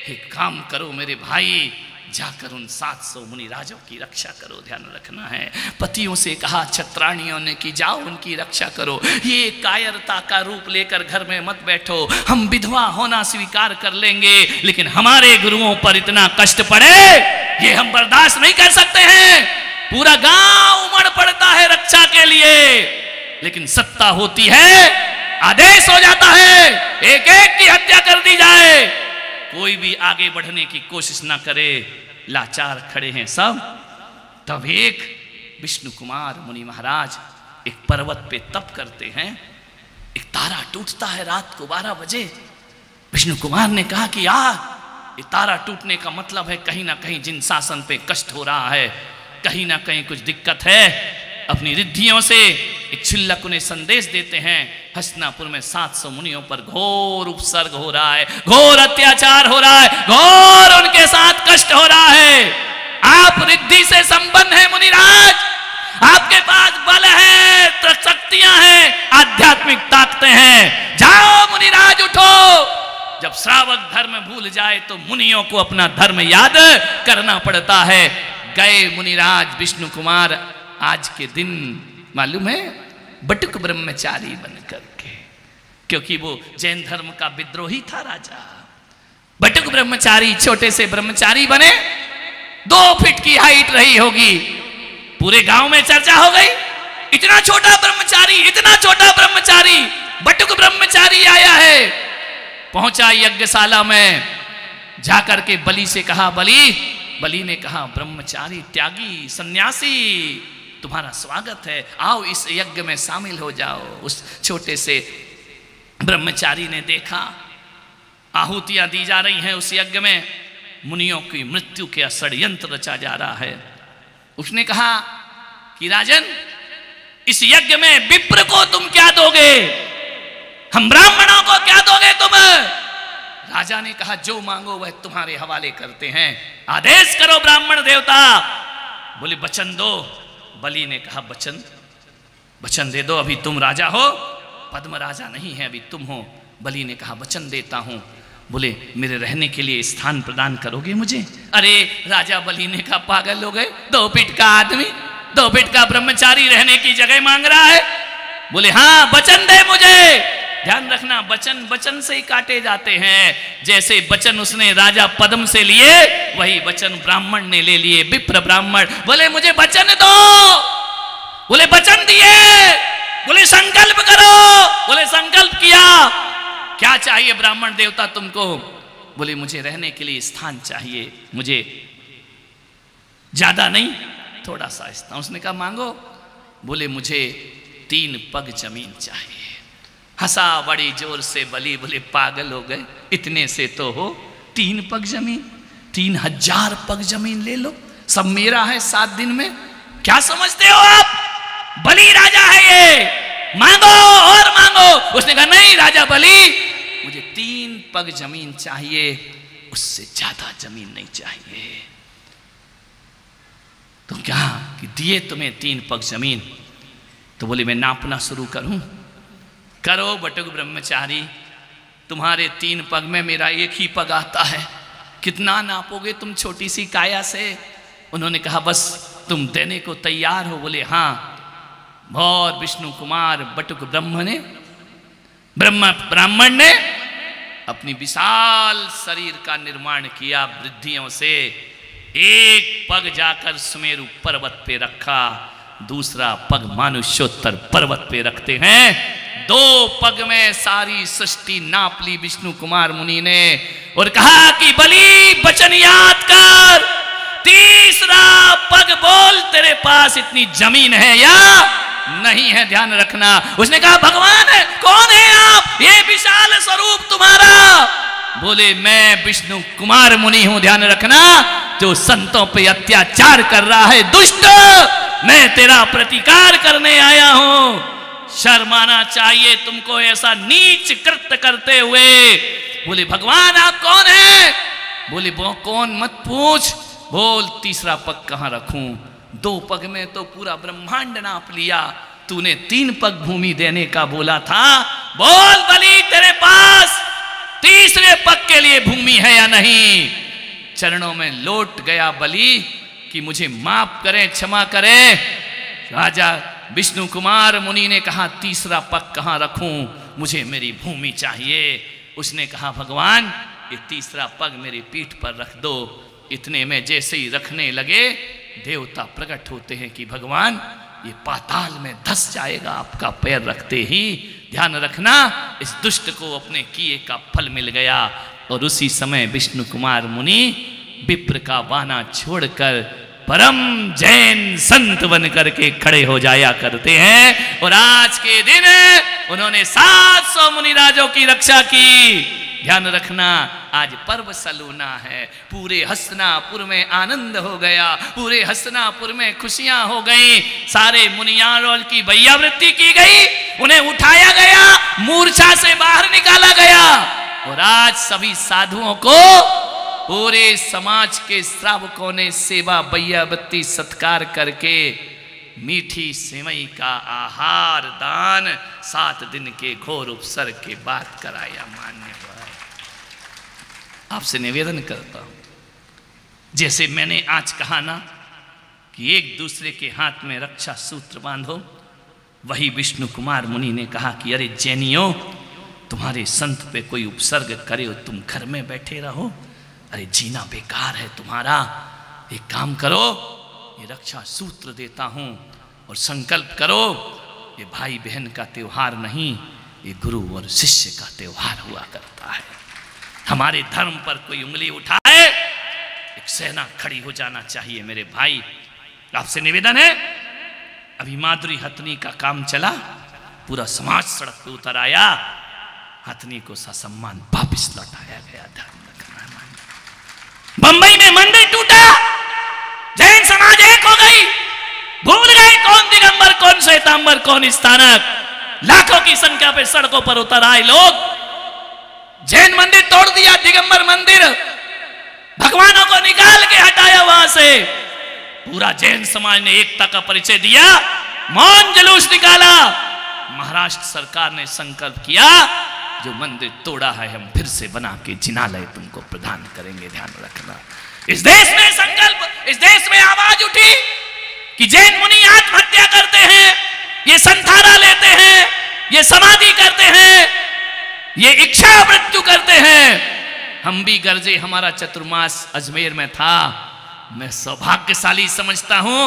एक काम करो मेरे भाई, जाकर उन 700 मुनिराजों की रक्षा करो। ध्यान रखना है, पतियों से कहा छत्राणियों ने कि जाओ उनकी रक्षा करो। ये कायरता का रूप लेकर घर में मत बैठो, हम विधवा होना स्वीकार कर लेंगे, लेकिन हमारे गुरुओं पर इतना कष्ट पड़े ये हम बर्दाश्त नहीं कर सकते हैं। पूरा गांव उमड़ पड़ता है रक्षा के लिए, लेकिन सत्ता होती है, आदेश हो जाता है एक एक की हत्या कर दी जाए, कोई भी आगे बढ़ने की कोशिश ना करे, लाचार खड़े हैं सब। तब एक विष्णु कुमार मुनि महाराज एक पर्वत पे तप करते हैं, एक तारा टूटता है रात को 12 बजे। विष्णु कुमार ने कहा कि ये तारा टूटने का मतलब है कहीं ना कहीं जिन शासन पे कष्ट हो रहा है, कहीं ना कहीं कुछ दिक्कत है। अपनी रिद्धियों से एक छिल्लक उन्हें संदेश देते हैं, हस्तिनापुर में 700 मुनियों पर घोर उपसर्ग हो रहा है, घोर अत्याचार हो रहा है, घोर उनके साथ कष्ट हो रहा है। आप रिद्धि से संपन्न है मुनिराज, आपके पास बल है, शक्तियां हैं, आध्यात्मिक ताकतें हैं, जाओ मुनिराज उठो। जब श्रावक धर्म भूल जाए तो मुनियों को अपना धर्म याद करना पड़ता है। गए मुनिराज विष्णु कुमार, आज के दिन मालूम है बटुक ब्रह्मचारी बनकर के, क्योंकि वो जैन धर्म का विद्रोही था राजा। बटुक ब्रह्मचारी, छोटे से ब्रह्मचारी बने, 2 फीट की हाइट रही होगी, पूरे गांव में चर्चा हो गई, इतना छोटा ब्रह्मचारी, इतना छोटा ब्रह्मचारी, बटुक ब्रह्मचारी आया है। पहुंचा यज्ञशाला में, जाकर के बलि से कहा, बलि ने कहा ब्रह्मचारी, त्यागी, सन्यासी, तुम्हारा स्वागत है, आओ इस यज्ञ में शामिल हो जाओ। उस छोटे से ब्रह्मचारी ने देखा आहुतियां दी जा रही हैं उस यज्ञ में, मुनियों की मृत्यु के षड्यंत्र रचा जा रहा है। उसने कहा कि राजन, इस यज्ञ में विप्र को तुम क्या दोगे, हम ब्राह्मणों को क्या दोगे तुम? राजा ने कहा जो मांगो वह तुम्हारे हवाले करते हैं, आदेश करो ब्राह्मण देवता। बोले वचन दो। बलि ने कहा वचन दे दो, अभी तुम राजा हो, पद्म राजा नहीं है, अभी तुम हो। बलि ने कहा वचन देता हूं। बोले मेरे रहने के लिए स्थान प्रदान करोगे मुझे? अरे राजा बलि ने कहा पागल हो गए, 2 फीट का आदमी, 2 फीट का ब्रह्मचारी रहने की जगह मांग रहा है। बोले हाँ वचन दे मुझे। ध्यान रखना, वचन से ही काटे जाते हैं। जैसे वचन उसने राजा पद्म से लिए, वही वचन ब्राह्मण ने ले लिए, विप्र ब्राह्मण। बोले मुझे वचन दो। बोले वचन दिए। बोले संकल्प करो। बोले संकल्प किया। क्या चाहिए ब्राह्मण देवता तुमको? बोले मुझे रहने के लिए स्थान चाहिए, मुझे ज्यादा नहीं, थोड़ा सा स्थान। उसने कहा मांगो। बोले मुझे 3 पग जमीन चाहिए। हंसा बड़ी जोर से बलि। बोले पागल हो गए, इतने से तो हो 3 पग जमीन, 3000 पग जमीन ले लो, सब मेरा है 7 दिन में। क्या समझते हो आप? बलि राजा है ये, मांगो और मांगो। उसने कहा नहीं राजा बलि, मुझे 3 पग जमीन चाहिए, उससे ज्यादा जमीन नहीं चाहिए। तो क्या कि दिए तुम्हें 3 पग जमीन, तो बोले मैं नापना शुरू करूं? करो बटुक ब्रह्मचारी, तुम्हारे 3 पग में मेरा 1 ही पग आता है, कितना नापोगे तुम छोटी सी काया से? उन्होंने कहा बस तुम देने को तैयार हो? बोले हाँ। और विष्णु कुमार बटुक ब्राह्मण ने अपनी विशाल शरीर का निर्माण किया वृद्धियों से। 1 पग जाकर सुमेरु पर्वत पे रखा, दूसरा पग मानुष्योत्तर पर्वत पे रखते हैं। 2 पग में सारी सृष्टि नाप ली विष्णु कुमार मुनि ने और कहा कि बलि वचन याद कर, 3रा पग बोल तेरे पास इतनी जमीन है या नहीं है, ध्यान रखना। उसने कहा भगवान है, कौन है आप, ये विशाल स्वरूप तुम्हारा? बोले मैं विष्णु कुमार मुनि हूं, ध्यान रखना, जो संतों पे अत्याचार कर रहा है दुष्ट, मैं तेरा प्रतिकार करने आया हूं। शर्माना चाहिए तुमको ऐसा नीच कृत्य करते हुए। बोले भगवान आप कौन है? बोले वो कौन मत पूछ, बोल 3रा पग कहां रखूं? 2 पग में तो पूरा ब्रह्मांड नाप लिया, तूने 3 पग भूमि देने का बोला था, बोल बलि तेरे पास 3रे पग के लिए भूमि है या नहीं? चरणों में लौट गया बलि कि मुझे माफ करें, क्षमा करें। राजा विष्णु कुमार मुनि ने कहा 3रा पग कहां रखूं, मुझे मेरी भूमि चाहिए। उसने कहा भगवान ये 3रा पग मेरी पीठ पर रख दो। इतने में जैसे ही रखने लगे देवता प्रकट होते हैं कि भगवान ये पाताल में धस जाएगा आपका पैर रखते ही, ध्यान रखना। इस दुष्ट को अपने किए का फल मिल गया। और उसी समय विष्णु कुमार मुनि विप्र का बाना छोड़कर परम जैन संत बन करके खड़े हो जाया करते हैं। और आज के दिन उन्होंने 700 मुनिराजों की रक्षा की। ध्यान रखना, आज पर्व सलूना है, पूरे हसनापुर में आनंद हो गया, पूरे हसनापुर में खुशियां हो गई। सारे मुनियारों की भैयावृत्ति की गई, उन्हें उठाया गया, मूर्छा से बाहर निकाला गया। और आज सभी साधुओं को पूरे समाज के श्रावकों ने सेवा भैयावृत्ति सत्कार करके मीठी सेवई का आहार दान 7 दिन के घोर उपसर्ग के बाद कराया। मान्य आपसे निवेदन करता हूं, जैसे मैंने आज कहा ना कि एक दूसरे के हाथ में रक्षा सूत्र बांधो, वही विष्णु कुमार मुनि ने कहा कि अरे जैनियों, तुम्हारे संत पे कोई उपसर्ग करे और तुम घर में बैठे रहो, अरे जीना बेकार है तुम्हारा। एक काम करो, ये रक्षा सूत्र देता हूं और संकल्प करो, ये भाई बहन का त्योहार नहीं, ये गुरु और शिष्य का त्योहार हुआ करता है। हमारे धर्म पर कोई उंगली उठाए, एक सेना खड़ी हो जाना चाहिए। मेरे भाई आपसे निवेदन है, अभी माधुरी हथनी का काम चला, पूरा समाज सड़क पे उतर आया, हथनी को ससम्मान वापिस लौटाया गया। धर्म रखना। बंबई में मंदिर टूटा, जैन समाज एक हो गई, भूल गए कौन दिगंबर कौन श्वेतांबर कौन स्थानक। लाखों की संख्या पे सड़कों पर उतर आए लोग, जैन मंदिर तोड़ दिया, दिगंबर मंदिर, भगवानों को निकाल के हटाया वहां से। पूरा जैन समाज ने एकता का परिचय दिया, मौन जुलूस निकाला। महाराष्ट्र सरकार ने संकल्प किया, जो मंदिर तोड़ा है हम फिर से बना के जिनालय तुमको प्रदान करेंगे। ध्यान रखना, इस देश में संकल्प, इस देश में आवाज उठी कि जैन मुनि आत्महत्या करते हैं, ये संथारा लेते हैं, ये समाधि करते हैं, ये इच्छा मृत्यु करते हैं। हम भी गरजे, हमारा चतुर्मास अजमेर में था। मैं सौभाग्यशाली समझता हूं,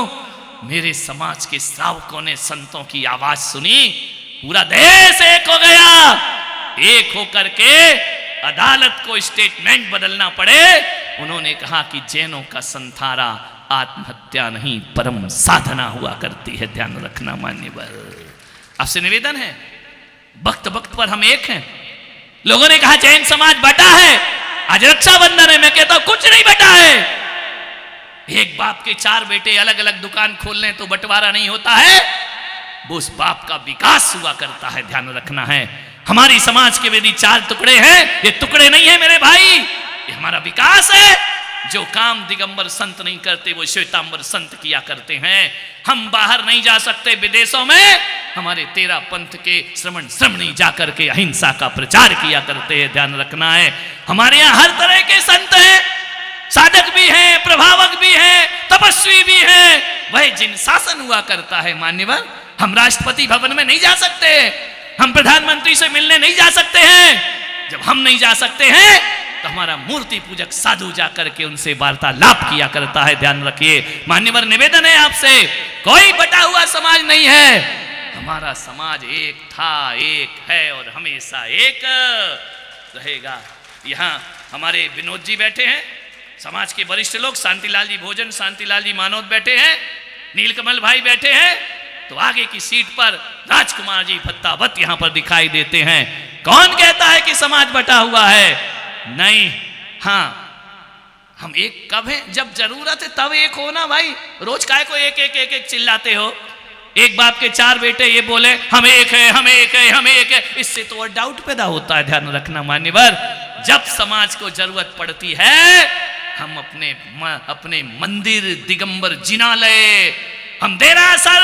मेरे समाज के श्रावकों ने संतों की आवाज सुनी, पूरा देश एक हो गया। एक होकर के अदालत को स्टेटमेंट बदलना पड़े। उन्होंने कहा कि जैनों का संथारा आत्महत्या नहीं परम साधना हुआ करती है। ध्यान रखना मान्यवर, आपसे निवेदन है, वक्त वक्त पर हम एक हैं। लोगों ने कहा जैन समाज बटा है, आज रक्षाबंधन है, मैं कहता हूं कुछ नहीं बटा है। एक बाप के 4 बेटे अलग अलग दुकान खोल लें तो बंटवारा नहीं होता है, वो उस बाप का विकास हुआ करता है। ध्यान रखना है, हमारी समाज के यदि 4 टुकड़े हैं, ये टुकड़े नहीं है मेरे भाई, ये हमारा विकास है। जो काम दिगंबर संत नहीं करते वो श्वेतांबर संत किया करते हैं। हम बाहर नहीं जा सकते विदेशों में, हमारे 13 पंथ के श्रमणी जाकर के अहिंसा का प्रचार किया करते हैं, ध्यान रखना है। हमारे यहाँ हर तरह के संत हैं, साधक भी हैं, प्रभावक भी हैं, तपस्वी भी हैं। वह जिन शासन हुआ करता है मान्यवर, हम राष्ट्रपति भवन में नहीं जा सकते, हम प्रधानमंत्री से मिलने नहीं जा सकते हैं। जब हम नहीं जा सकते हैं तो हमारा मूर्ति पूजक साधु जाकर के उनसे वार्तालाप किया करता है, ध्यान रखिए मान्यवर। निवेदन है आपसे, कोई बटा हुआ समाज नहीं है, हमारा समाज एक था, एक है और हमेशा एक रहेगा। यहाँ हमारे विनोद जी बैठे हैं, समाज के वरिष्ठ लोग, शांतिलाल जी भोजन, शांतिलाल जी मानोद बैठे हैं, नीलकमल भाई बैठे हैं, तो आगे की सीट पर राजकुमार जी भत्तावत यहां पर दिखाई देते हैं। कौन कहता है कि समाज बटा हुआ है? नहीं। हाँ, हम एक कब है, जब जरूरत है तब एक हो ना भाई। रोज काय को एक एक एक एक चिल्लाते हो? एक बाप के 4 बेटे ये बोले हम एक है, हम एक है, हम एक है, इससे तो और डाउट पैदा होता है, ध्यान रखना मान्यवर। जब समाज को जरूरत पड़ती है हम अपने मंदिर दिगंबर जिनालय, हम देरासर,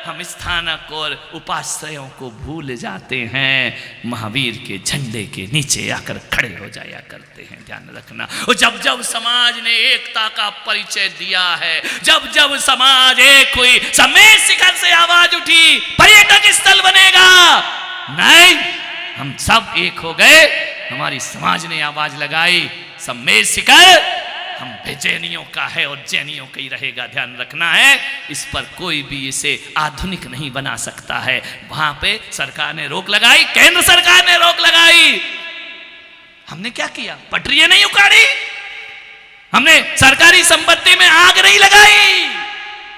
हम स्थानक और उपाश्रयों को भूल जाते हैं, महावीर के झंडे के नीचे आकर खड़े हो जाया करते हैं, ध्यान रखना। और जब जब समाज ने एकता का परिचय दिया है, जब जब समाज एक हुई, सम्मेद शिखर से आवाज उठी पर्यटक स्थल बनेगा, नहीं, हम सब एक हो गए, हमारी समाज ने आवाज लगाई सम्मेद शिखर हम जैनियों का है और जैनियों का ही रहेगा, ध्यान रखना है। इस पर कोई भी इसे आधुनिक नहीं बना सकता है। वहां पे सरकार ने रोक लगाई, केंद्र सरकार ने रोक लगाई। हमने क्या किया? पटरियां नहीं उखाड़ी, हमने सरकारी संपत्ति में आग नहीं लगाई,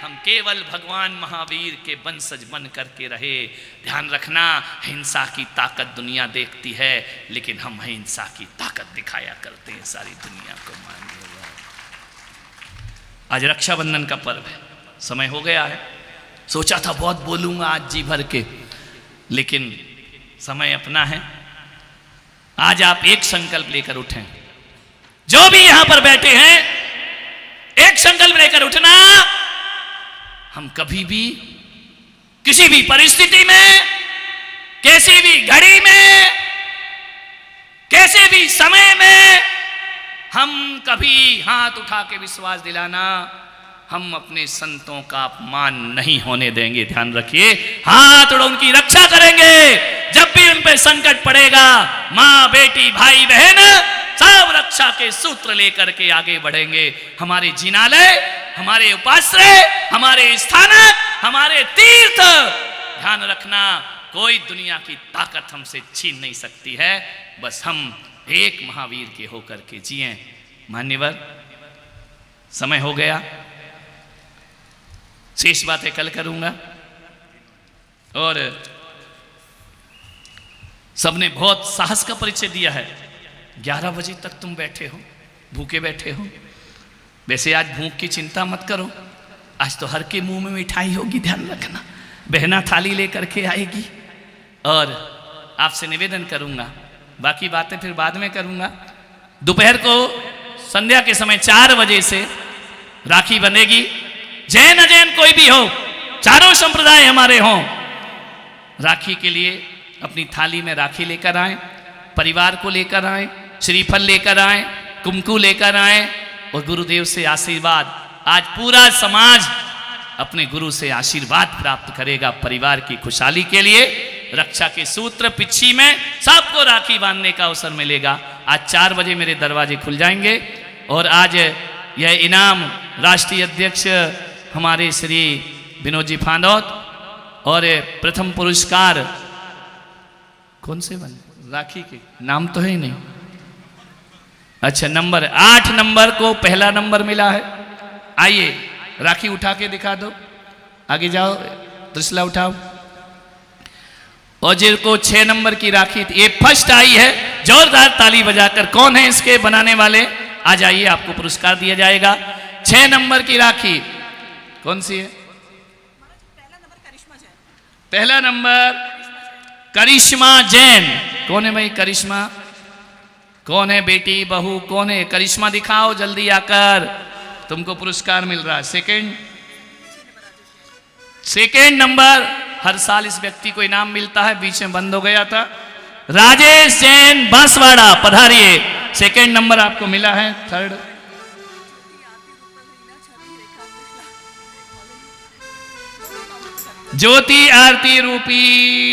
हम केवल भगवान महावीर के वंशज बन करके रहे। ध्यान रखना, हिंसा की ताकत दुनिया देखती है, लेकिन हम हिंसा की ताकत दिखाया करते हैं सारी दुनिया को। मानिए, आज रक्षाबंधन का पर्व है, समय हो गया है, सोचा था बहुत बोलूंगा आज जी भर के, लेकिन समय अपना है। आज आप एक संकल्प लेकर उठें, जो भी यहां पर बैठे हैं एक संकल्प लेकर उठना, हम कभी भी किसी भी परिस्थिति में, किसी भी घड़ी में, कैसे भी समय में, हम कभी हाथ उठा के विश्वास दिलाना, हम अपने संतों का अपमान नहीं होने देंगे, ध्यान रखिए। हाथ उठा उनकी रक्षा करेंगे, जब भी उन पे संकट पड़ेगा, माँ बेटी भाई बहन सब रक्षा के सूत्र लेकर के आगे बढ़ेंगे। हमारे जिनालय, हमारे उपाश्रय, हमारे स्थानक, हमारे तीर्थ, ध्यान रखना, कोई दुनिया की ताकत हमसे छीन नहीं सकती है। बस हम एक महावीर के होकर के जिए। मान्यवर, समय हो गया, शेष बातें कल करूंगा। और सबने बहुत साहस का परिचय दिया है। 11 बजे तक तुम बैठे हो, भूखे बैठे हो। वैसे आज भूख की चिंता मत करो, आज तो हर के मुंह में मिठाई होगी, ध्यान रखना। बहना थाली लेकर के आएगी। और आपसे निवेदन करूंगा, बाकी बातें फिर बाद में करूंगा। दोपहर को संध्या के समय 4 बजे से राखी बनेगी। जैन अजैन कोई भी हो, चारों संप्रदाय हमारे हों, राखी के लिए अपनी थाली में राखी लेकर आए, परिवार को लेकर आए, श्रीफल लेकर आए, कुमकु लेकर आए और गुरुदेव से आशीर्वाद। आज पूरा समाज अपने गुरु से आशीर्वाद प्राप्त करेगा परिवार की खुशहाली के लिए। रक्षा के सूत्र पिच्छी में सबको राखी बांधने का अवसर मिलेगा। आज 4 बजे मेरे दरवाजे खुल जाएंगे। और आज यह इनाम राष्ट्रीय अध्यक्ष हमारे श्री विनोद जी फांदौत और प्रथम पुरस्कार कौन से बने? राखी के नाम तो है ही नहीं। अच्छा, नंबर 8 नंबर को पहला नंबर मिला है। आइए राखी उठा के दिखा दो, आगे जाओ, त्रिशला उठाओ। और जिनको 6 नंबर की राखी थी, ये फर्स्ट आई है, जोरदार ताली बजाकर। कौन है इसके बनाने वाले? आ जाइए, आपको पुरस्कार दिया जाएगा। 6 नंबर की राखी कौन सी है? पहला नंबर करिश्मा जैन। कौन है भाई करिश्मा? कौन है बेटी बहू? कौन है करिश्मा? दिखाओ जल्दी आकर, तुमको पुरस्कार मिल रहा है। Second number. हर साल इस व्यक्ति को इनाम मिलता है, बीच में बंद हो गया था। राजेश जैन बांसवाड़ा, पधारिए। सेकेंड नंबर आपको मिला है। थर्ड ज्योति आरती रूपी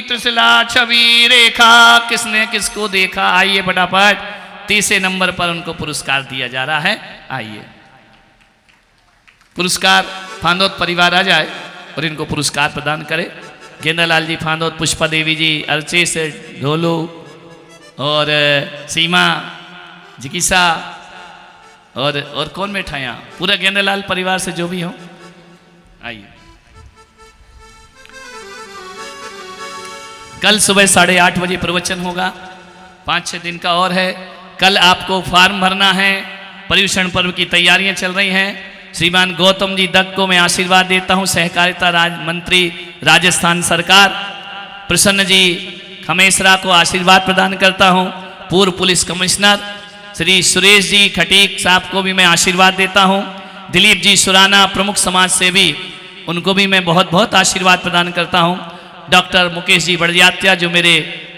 त्रिशला छवि रेखा। किसने किसको देखा? आइए फटाफट। तीसरे नंबर पर उनको पुरस्कार दिया जा रहा है। आइए पुरस्कार फांदोत परिवार आ जाए और इनको पुरस्कार प्रदान करे। गेंदालाल जी फांदोत, पुष्पा देवी जी, अर्चेश ढोलू और सीमा जिकिसा और कौन बैठा यहाँ? पूरा गेंदालाल परिवार से जो भी हो आइए। कल सुबह 8:30 बजे प्रवचन होगा। 5-6 दिन का और है। कल आपको फॉर्म भरना है। पर्यूषण पर्व की तैयारियां चल रही हैं। श्रीमान गौतम जी दत्त को मैं आशीर्वाद देता हूं, सहकारिता मंत्री राजस्थान सरकार। प्रसन्न जी खमेसरा को आशीर्वाद प्रदान करता हूं। पूर्व पुलिस कमिश्नर श्री सुरेश जी खटीक साहब को भी मैं आशीर्वाद देता हूं। दिलीप जी सुराना प्रमुख समाज सेवी, उनको भी मैं बहुत बहुत आशीर्वाद प्रदान करता हूं। डॉक्टर मुकेश जी बड़जात्या जो मेरे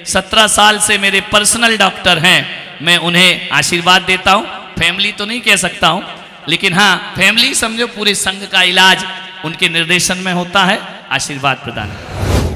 17 साल से मेरे पर्सनल डॉक्टर हैं, मैं उन्हें आशीर्वाद देता हूं। फैमिली तो नहीं कह सकता हूं, लेकिन हाँ फैमिली समझो, पूरे संघ का इलाज उनके निर्देशन में होता है। आशीर्वाद प्रदान।